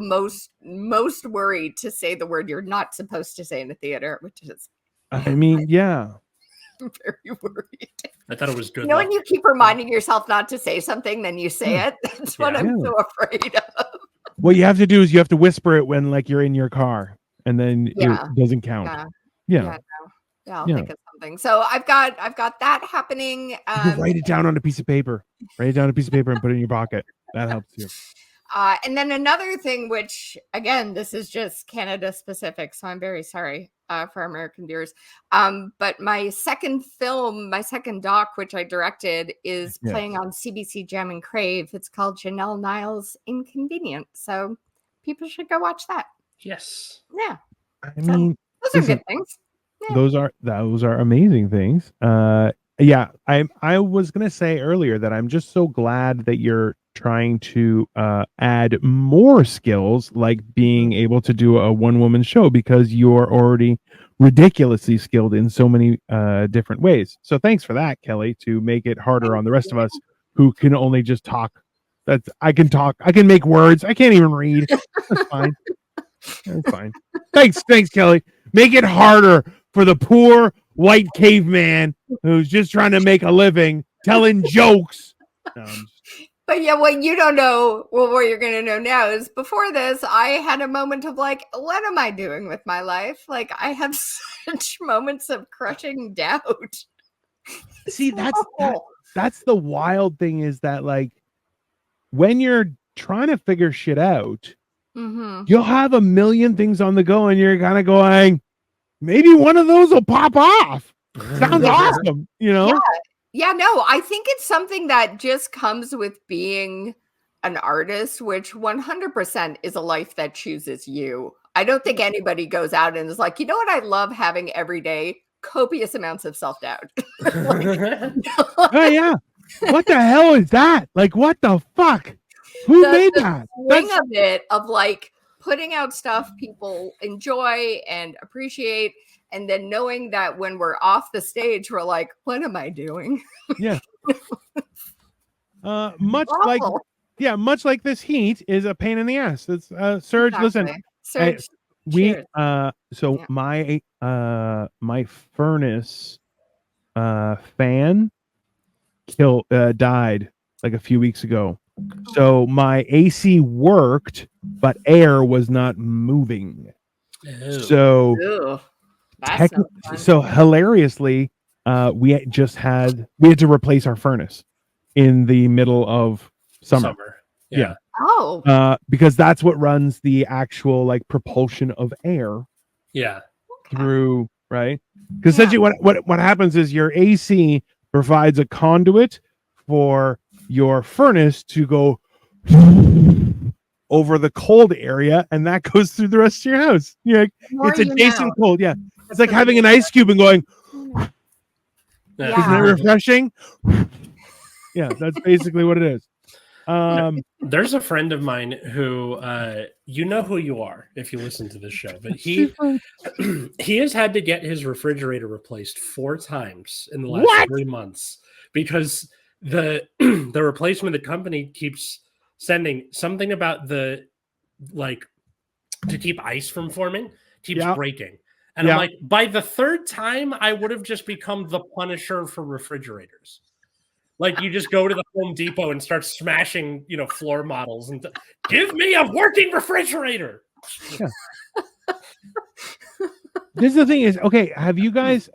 most worried to say the word you're not supposed to say in a theater, which is. I mean, yeah. I'm very worried. I thought it was good. When you keep reminding yourself not to say something, then you say it. That's what I'm so afraid of. What you have to do is you have to whisper it when like you're in your car, and then it doesn't count. I'll think of something. So I've got that happening. You can write it down on a piece of paper. Write it down on a piece of paper and put it in your pocket. That helps you. And then another thing, which again, this is just Canada specific, so I'm very sorry for American viewers. But my second doc, which I directed, is playing on CBC Gem and Crave. It's called Janelle Niles Inconvenient. So people should go watch that. Yes. Yeah. I mean, those are good things. Yeah. Those are amazing things. I was gonna say earlier that I'm just so glad that you're trying to add more skills, like being able to do a one-woman show, because you're already ridiculously skilled in so many different ways. So thanks for that, Kelly, to make it harder on the rest of us who can only just talk. I can talk, I can make words, I can't even read. That's fine. That's fine. Thanks, Kelly. Make it harder for the poor white caveman who's just trying to make a living telling jokes. But what you don't know, what you're going to know now is, before this, I had a moment of like, what am I doing with my life? Like, I have such moments of crushing doubt. See, that's the wild thing, is that like, when you're trying to figure shit out, you'll have a million things on the go, and you're kind of going, maybe one of those will pop off. Sounds awesome, Yeah, no, I think it's something that just comes with being an artist, which 100% is a life that chooses you. I don't think anybody goes out and is like, you know what I love having every day? Copious amounts of self-doubt. Oh, yeah. What the hell is that? Like, what the fuck? Who made that? Swing of it, of like putting out stuff people enjoy and appreciate, and then knowing that when we're off the stage, we're like, what am I doing? Yeah. Much like this heat is a pain in the ass. It's Serge, Exactly. listen. Serge, My furnace fan died like a few weeks ago. So my AC worked, but air was not moving. Ew. So hilariously, we had to replace our furnace in the middle of summer. Yeah. Oh. Because that's what runs the actual like propulsion of air. Yeah. Through, right? Because essentially what happens is your AC provides a conduit for your furnace to go over the cold area, and that goes through the rest of your house. Yeah, it's adjacent cold. Yeah, it's like having an ice cube and going. Yeah. Isn't it refreshing? Yeah, that's basically what it is. There's a friend of mine who you know who you are if you listen to this show, but he has had to get his refrigerator replaced 4 times in the last 3 months because the replacement the company keeps sending something about the like to keep ice from forming keeps breaking. And I'm like, by the 3rd time, I would have just become the Punisher for refrigerators. Like you just go to the Home Depot and start smashing, floor models and give me a working refrigerator. Yeah. This is the thing is, okay, have you guys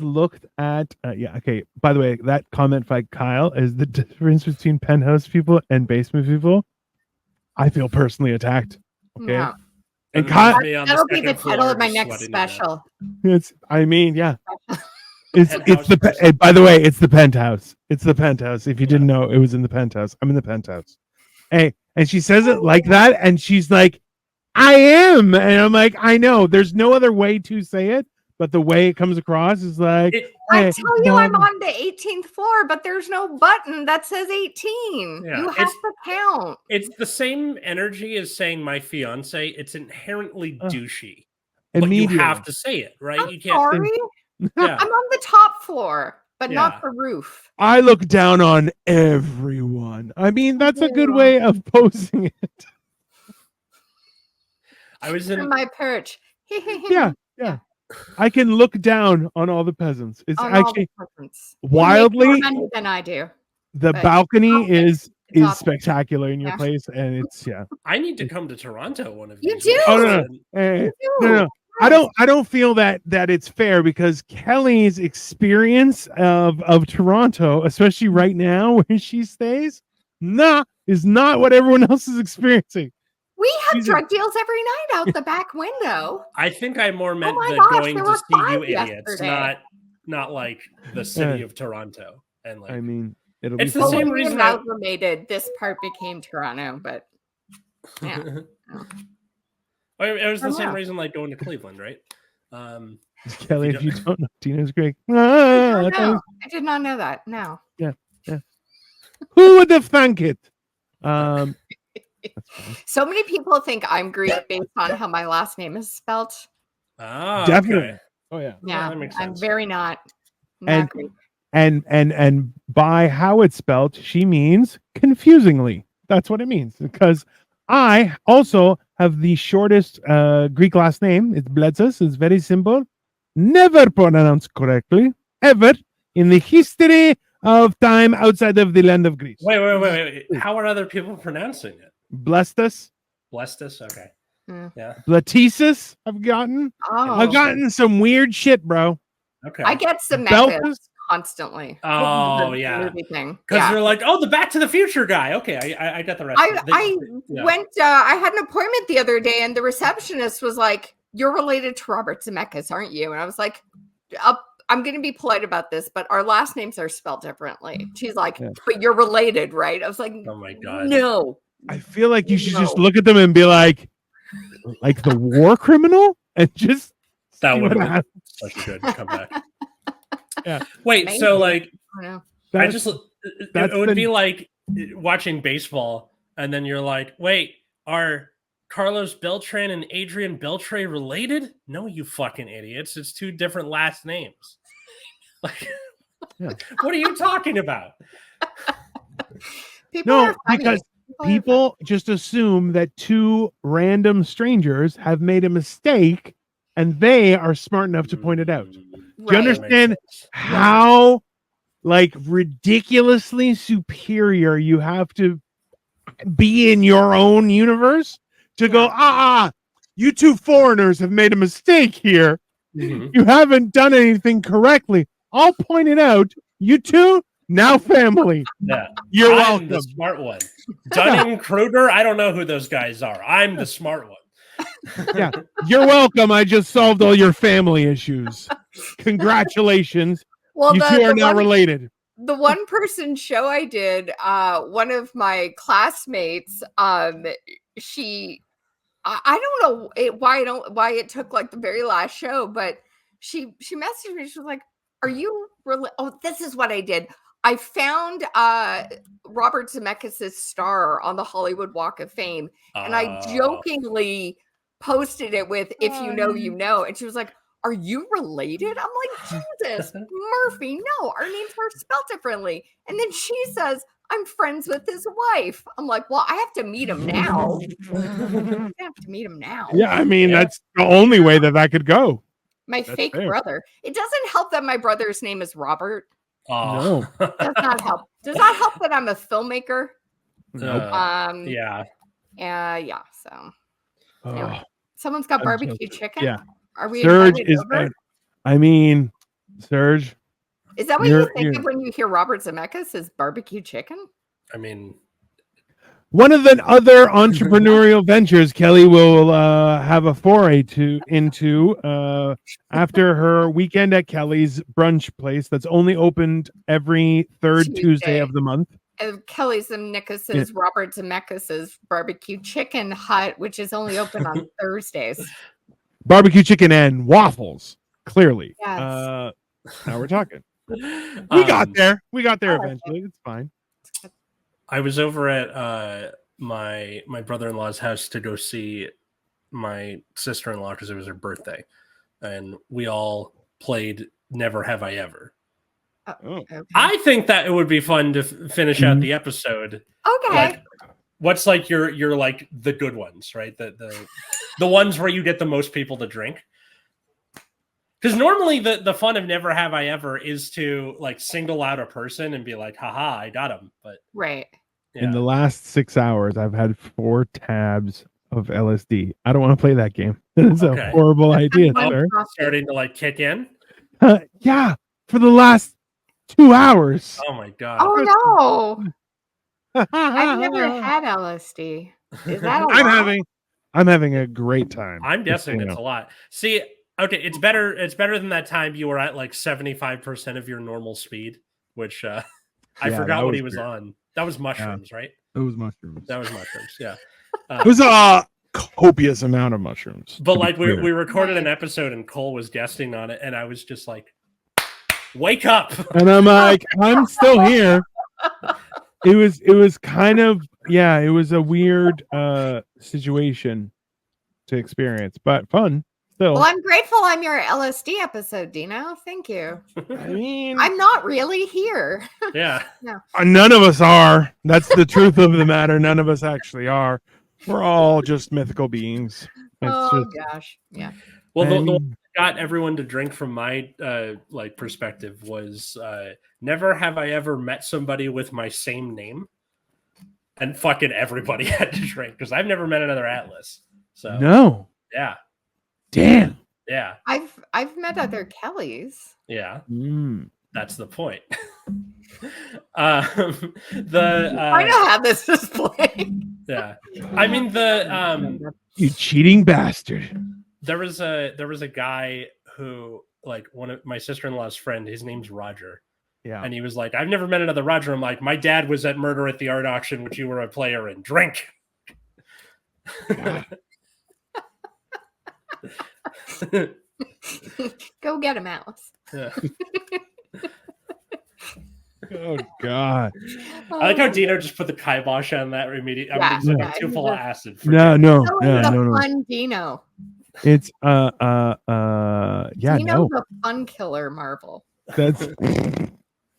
looked at okay, by the way, that comment by Kyle is the difference between penthouse people and basement people. I feel personally attacked. Okay. Yeah. And Kyle, that'll be the title of my next special. It's by the way, it's the penthouse. It's the penthouse. If you didn't know, it was in the penthouse. I'm in the penthouse. Hey, and she says it like that, and she's like, I am. And I'm like, I know. There's no other way to say it, but the way it comes across is like, I tell you I'm on the 18th floor, but there's no button that says 18. Yeah, you have to count. It's the same energy as saying my fiance. It's inherently douchey. But you have to say it, right? You can't. Sorry. Yeah. I'm on the top floor, but not the roof. I look down on everyone. I mean, that's a good way of posing it. I was in my perch. Yeah. I can look down on all the peasants. It's actually wildly more money than I do. The balcony is spectacular in your place, and it's I need to come to Toronto one of these. You do? Oh no. I don't feel that it's fair because Kelly's experience of Toronto, especially right now where she stays, is not what everyone else is experiencing. We have drug deals every night out the back window. I think I more meant going to see you idiots, not like the city of Toronto. And like, I mean, it's the same reason amalgamated. This part became Toronto, but yeah. It was the same reason like going to Cleveland, right? Kelly, if you don't know, Dino's great. I did not know that. No. Yeah. Who would have thunk it? So many people think I'm Greek based on how my last name is spelled. Oh, definitely. Okay. Oh yeah. Yeah, that makes sense. I'm very not Greek. And by how it's spelled, she means confusingly. That's what it means. Because I also have the shortest Greek last name. It's Bledsus. It's very simple. Never pronounced correctly ever in the history of time outside of the land of Greece. Wait. How are other people pronouncing it? Blestus. Okay. Yeah. Blatisus, I've gotten. Oh. I've gotten some weird shit, bro. Okay. I get Zemnickis constantly. Oh, yeah. Because they're like, the Back to the Future guy. Okay, I got the rest. I went. I had an appointment the other day, and the receptionist was like, "You're related to Robert Zemnickis, aren't you?" And I was like, I'm going to be polite about this, but our last names are spelled differently. She's like, "But you're related, right?" I was like, "Oh my god, no." I feel like you should just look at them and be like the war criminal, and just that would be such a good comeback. Yeah. Wait. Maybe. So like, I it would be like watching baseball, and then you're like, wait, are Carlos Beltran and Adrian Beltre related? No, you fucking idiots. It's 2 different last names. Like, what are you talking about? Because people just assume that 2 random strangers have made a mistake and they are smart enough to point it out. Do you understand how like ridiculously superior you have to be in your own universe to go, you 2 foreigners have made a mistake here. You haven't done anything correctly. I'll point it out. You 2 now family. Yeah, you're welcome. welcome. The smart one. Dunning Kruger. I don't know who those guys are. I'm the smart one. Yeah, you're welcome. I just solved all your family issues. Congratulations. Well, you 2 are now related. The 1-person show I did, one of my classmates, she, I don't know why it took like the very last show, but she messaged me. She was like, "Are you Oh, this is what I did. I found Robert Zemeckis' star on the Hollywood Walk of Fame, and I jokingly posted it with 'If you know, you know.'" And she was like, "Are you related?" I'm like, Jesus, Murphy, no, our names are spelled differently. And then she says, "I'm friends with his wife." I'm like, well, I have to meet him now. Yeah, I mean, that's the only way that could go. My fake brother. It doesn't help that my brother's name is Robert. No. Does not help. Does not help that I'm a filmmaker. Nope. Yeah. So anyway, someone's got barbecue chicken. Yeah. Are we Serge is over? I mean, Serge. Is that what you think of when you hear Robert Zemeckis is barbecue chicken? I mean, one of the other entrepreneurial ventures Kelly will have a foray into after her weekend at Kelly's brunch place that's only opened every third Tuesday of the month. Kelly Zemnickis' Robert Zemeckis' barbecue chicken hut, which is only open on Thursdays. Barbecue chicken and waffles, clearly. Yes. Now we're talking. We got there. We got there eventually. It's fine. I was over at my brother-in-law's house to go see my sister-in-law because it was her birthday, and we all played Never Have I Ever. Okay. I think that it would be fun to finish out the episode. Okay. Like, what's like your like the good ones, right? The ones where you get the most people to drink. Because normally the fun of Never Have I Ever is to like single out a person and be like, haha, I got him. But right. Yeah. In the last 6 hours, I've had 4 tabs of LSD. I don't want to play that game. It's a horrible idea, sir. Starting to like kick in? Yeah, for the last 2 hours. Oh my God. Oh no. I've never had LSD. Is that a lot? I'm having a great time. I'm guessing it's a lot. See, okay, it's better than that time you were at like 75% of your normal speed, which I forgot what he was on. That was mushrooms, right? It was mushrooms. That was mushrooms, yeah. It was a copious amount of mushrooms. But like we recorded an episode and Cole was guesting on it, and I was just like, wake up. And I'm like, I'm still here. It was kind of, it was a weird situation to experience, but fun still. Well, I'm grateful I'm your LSD episode, Dino. Thank you. I mean, I'm not really here. Yeah. No. None of us are. That's the truth of the matter. None of us actually are. We're all just mythical beings. Gosh. Yeah. Well, the one that got everyone to drink from my like perspective was never have I ever met somebody with my same name, and fucking everybody had to drink because I've never met another Atlas. So no. Yeah. Damn. Yeah. I've met other Kellys. Yeah. Mm. That's the point. I know how this is playing. Yeah. I mean you cheating bastard. There was a guy who, like, one of my sister-in-law's friend, his name's Roger. Yeah. And he was like, I've never met another Roger. I'm like, my dad was at Murder at the Art Auction, which you were a player in. Drink. Go get him, Alice. Yeah. Oh God! I like how Dino just put the kibosh on that immediately. Yeah, Everything's yeah. too full of acid. No. Fun Dino. It's Dino no. the fun killer Marvel. That's.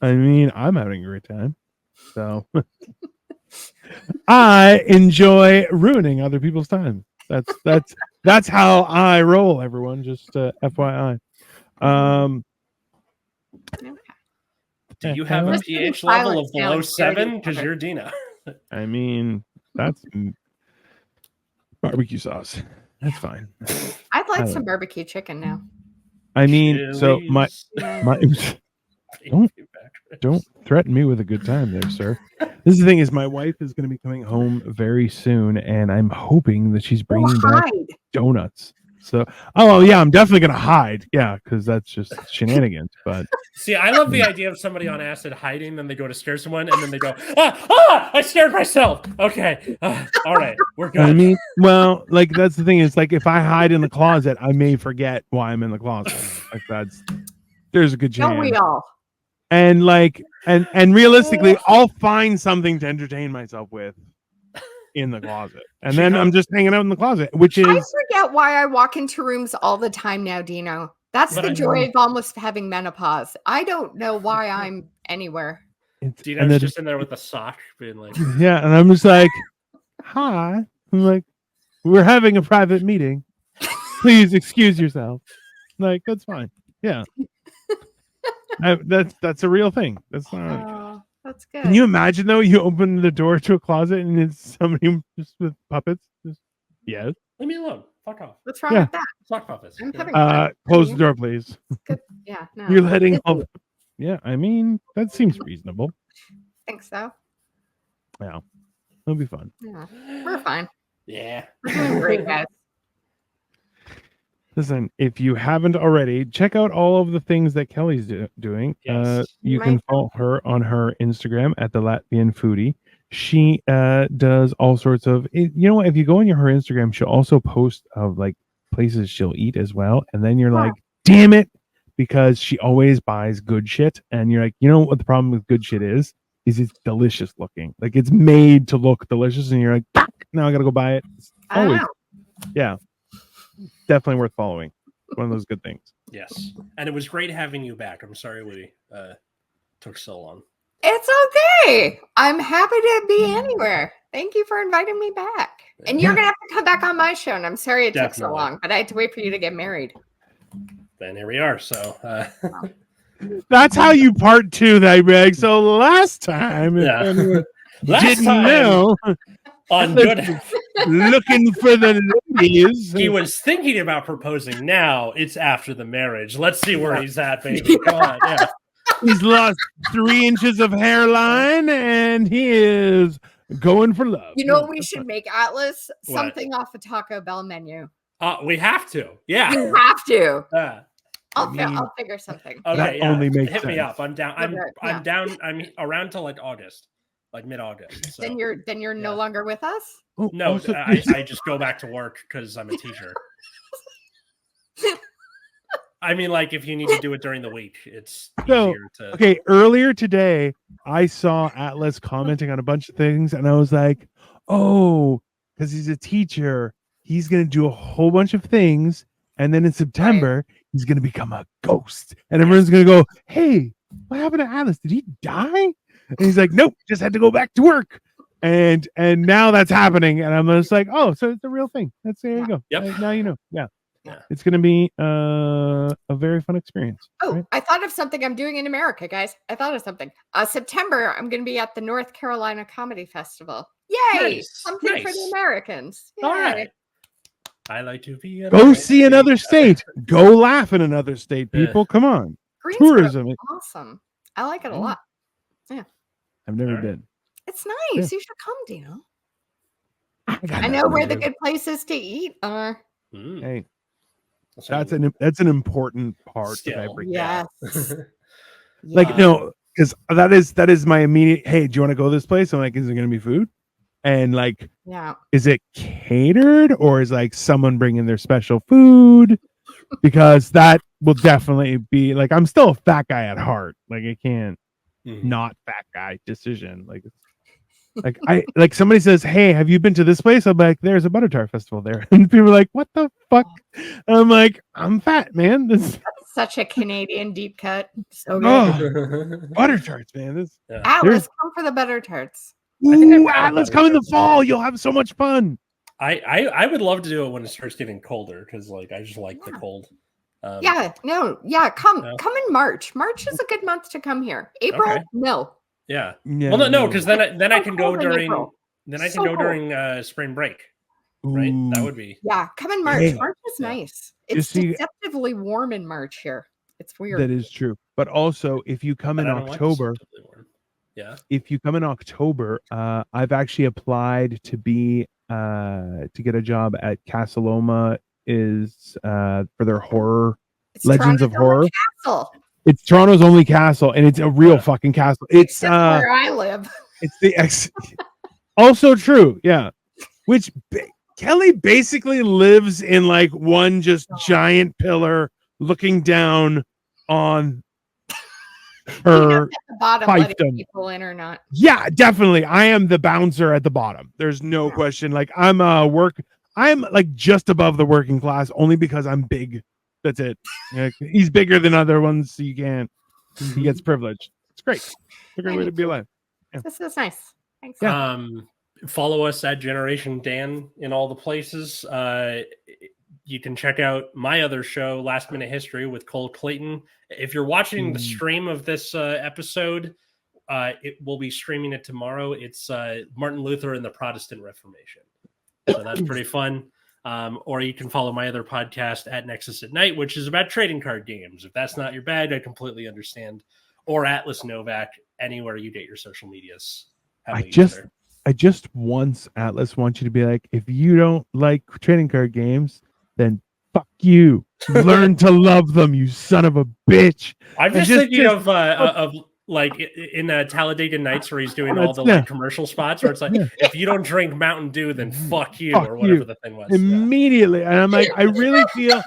I mean, I'm having a great time. So I enjoy ruining other people's time. That's how I roll, everyone. Just FYI. Do you have a pH level of below 7? Because you're Dino. I mean, that's barbecue sauce. That's fine. I'd like some barbecue chicken now. I mean, so my don't threaten me with a good time there, sir. This is the thing is my wife is going to be coming home very soon, and I'm hoping that she's bringing back donuts. So, I'm definitely going to hide. Yeah, because that's just shenanigans. But see, I love the idea of somebody on acid hiding, then they go to scare someone, and then they go, I scared myself. Okay, all right, we're good. I mean, well, like that's the thing is like if I hide in the closet, I may forget why I'm in the closet. Like there's a good chance. Don't we all? And like, and realistically, I'll find something to entertain myself with in the closet, and then I'm just hanging out in the closet, which is. I forget why I walk into rooms all the time now, Dino. That's the joy of almost having menopause. I don't know why I'm anywhere. Dino's just in there with a sock, being like, yeah, and I'm just like, hi. I'm like, we're having a private meeting. Please excuse yourself. Like, that's fine. Yeah. That's a real thing. That's not. That's good. Can you imagine though? You open the door to a closet and it's somebody just with puppets. Yes. Leave me alone. Fuck off. What's wrong with that? Sock puppets. I'm having fun. Close the door, please. Good. Yeah. No. You're letting all. Yeah, I mean that seems reasonable. I think so. Yeah, it'll be fun. Yeah, we're fine. Yeah, we're doing great, guys. Listen, if you haven't already, check out all of the things that Kelly's doing. Yes. You can follow her on her Instagram at the Latvian Foodie. She does all sorts of, you know what? If you go on her Instagram, she'll also post of like places she'll eat as well. And then you're like, damn it, because she always buys good shit. And you're like, you know what the problem with good shit is it's delicious looking. Like it's made to look delicious. And you're like, now I got to go buy it. It's always, yeah. Definitely worth following. One of those good things. Yes. And it was great having you back. I'm sorry we took so long. It's okay. I'm happy to be anywhere. Thank you for inviting me back. And you're going to have to come back on my show. And I'm sorry it took so long, but I had to wait for you to get married. Then here we are. So that's how you part two that bag. So last time, didn't know. On good looking for the ladies. He was thinking about proposing. Now it's after the marriage. Let's see where he's at, baby. Come on, yeah. He's lost 3 inches of hairline and he is going for love. You know what we should make, Atlas? Something off a Taco Bell menu. We have to. Yeah. You have to. I'll figure something. Okay, only makes hit sense. Me up. I'm down. I'm down. I'm around till like August. Like mid-August. So. Then you're no longer with us? No, I just go back to work because I'm a teacher. I mean, like if you need to do it during the week, it's easier to. Okay, earlier today, I saw Atlas commenting on a bunch of things, and I was like, "Oh, because he's a teacher, he's going to do a whole bunch of things, and then in September, he's going to become a ghost, and everyone's going to go, hey, what happened to Atlas? Did he die?" And he's like, nope, just had to go back to work. And now that's happening. And I'm just like, oh, so it's a real thing. There you go. Yep. Now you know. Yeah. It's going to be a very fun experience. Oh, right? I thought of something I'm doing in America, guys. I thought of something. September, I'm going to be at the North Carolina Comedy Festival. Yay! Nice. Something for the Americans. Yay. All right. I like to be. Go see another state. Go laugh in another state, people. Come on. Tourism. Awesome. I like it a lot. Yeah. I've never been. It's nice. You should come, Dino. I know where the good places to eat are. Hey, that's an important part of everything. Yes. Like no, because that is my immediate. Hey, do you want to go this place? I'm like, is it going to be food? And like, is it catered or is like someone bringing their special food? Because that will definitely be like, I'm still a fat guy at heart. Like I can't. not fat guy decision. Like somebody says, "Hey, have you been to this place?" I'm like, "There's a butter tart festival there," and people are like, "What the fuck?" And I'm like, "I'm fat, man. This That's such a Canadian deep cut. So good. butter tarts, man. Atlas, come for the butter tarts. Ooh, Atlas, come in the fall. You'll have so much fun. I would love to do it when it starts getting colder because like I just like the cold. Come in March. March is a good month to come here. April, no. Yeah. Well, no, because then I can go during during spring break. Right, that would be come in March. March is nice. It's deceptively warm in March here. It's weird. That is true. But also, if you come in October, if you come in October, I've actually applied to be to get a job at Casa Loma for their horror Legends of Horror. Castle. It's Toronto's only castle, and it's a real fucking castle. It's where I live. It's the also true, yeah. Which Kelly basically lives in like one just giant pillar looking down on her bottom, letting people in or not. Yeah, definitely. I am the bouncer at the bottom. There's no question. Like I'm like just above the working class only because I'm big. That's it. He's bigger than other ones, so you can't. He gets privilege. It's great. It's a great way to be alive. Yeah. This is nice. Thanks. Yeah. Follow us at Generation Dan in all the places. You can check out my other show, Last Minute History, with Cole Clayton. If you're watching the stream of this episode, it will be streaming it tomorrow. It's Martin Luther and the Protestant Reformation. So that's pretty fun. Or you can follow my other podcast at Nexus at Night, which is about trading card games. If that's not your bag, I completely understand. Or Atlas Novak, anywhere you get your social medias. I just once, Atlas, want you to be like, if you don't like trading card games, then fuck you. Learn to love them, you son of a bitch. I'm just thinking of like in Talladega Nights where he's doing all the like commercial spots where it's like, if you don't drink Mountain Dew, then fuck you, or whatever the thing was. Immediately. And I'm like, I really feel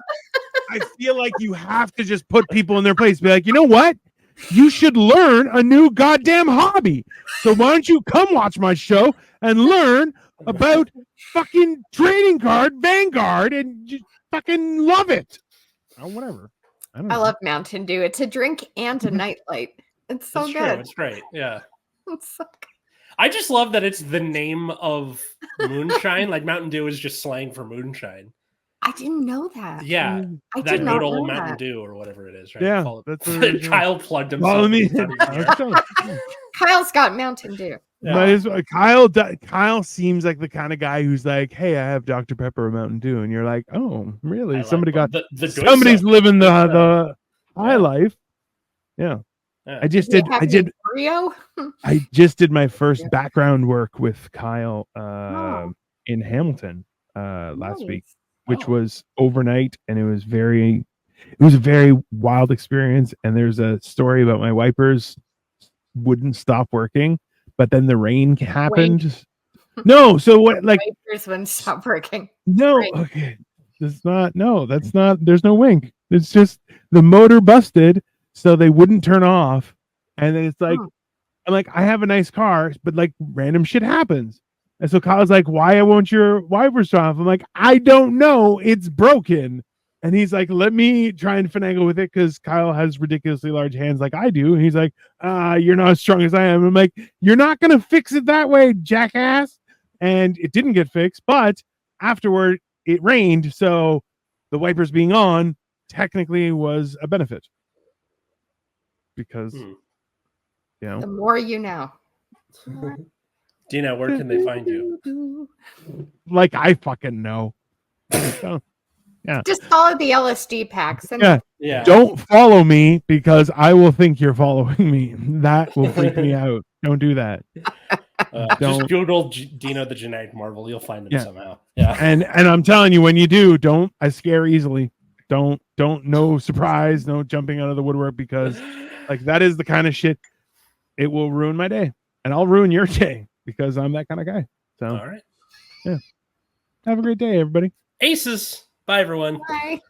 like you have to just put people in their place. Be like, you know what? You should learn a new goddamn hobby. So why don't you come watch my show and learn about fucking trading card Vanguard and just fucking love it. Or whatever. I love Mountain Dew. It's a drink and a nightlight. It's so good. True. It's great. Yeah. It's so good. I just love that it's the name of moonshine. Like Mountain Dew is just slang for moonshine. I didn't know that. Yeah. I that good old Mountain Dew or whatever it is, right? Yeah. That's Kyle plugged himself. Kyle's got Mountain Dew. Yeah. Kyle seems like the kind of guy who's like, hey, I have Dr. Pepper or Mountain Dew. And you're like, oh, really? Somebody's living the high life. Yeah. I just did my first background work with Kyle in Hamilton last week, which was overnight, and it was a very wild experience. And there's a story about my wipers wouldn't stop working, but then the rain happened. No, so what? Like wipers wouldn't stop working. No, okay, there's no wink. It's just the motor busted. So they wouldn't turn off. And then it's like, I'm like, I have a nice car, but like random shit happens. And so Kyle's like, why won't your wipers off? I'm like, I don't know. It's broken. And he's like, let me try and finagle with it because Kyle has ridiculously large hands like I do. And he's like, you're not as strong as I am. I'm like, you're not going to fix it that way, jackass. And it didn't get fixed. But afterward, it rained. So the wipers being on technically was a benefit. Because, the more you know. Dino, where can they find you? Like I fucking know. So, yeah. Just follow the LSD packs. And yeah. Don't follow me because I will think you're following me. That will freak me out. Don't do that. Just Google Dino the Genetic Marvel. You'll find him somehow. Yeah. And I'm telling you, when you do, I scare easily. Don't no surprise, no jumping out of the woodwork because like that is the kind of shit it will ruin my day. And I'll ruin your day because I'm that kind of guy. So all right. Yeah. Have a great day, everybody. Aces. Bye everyone. Bye.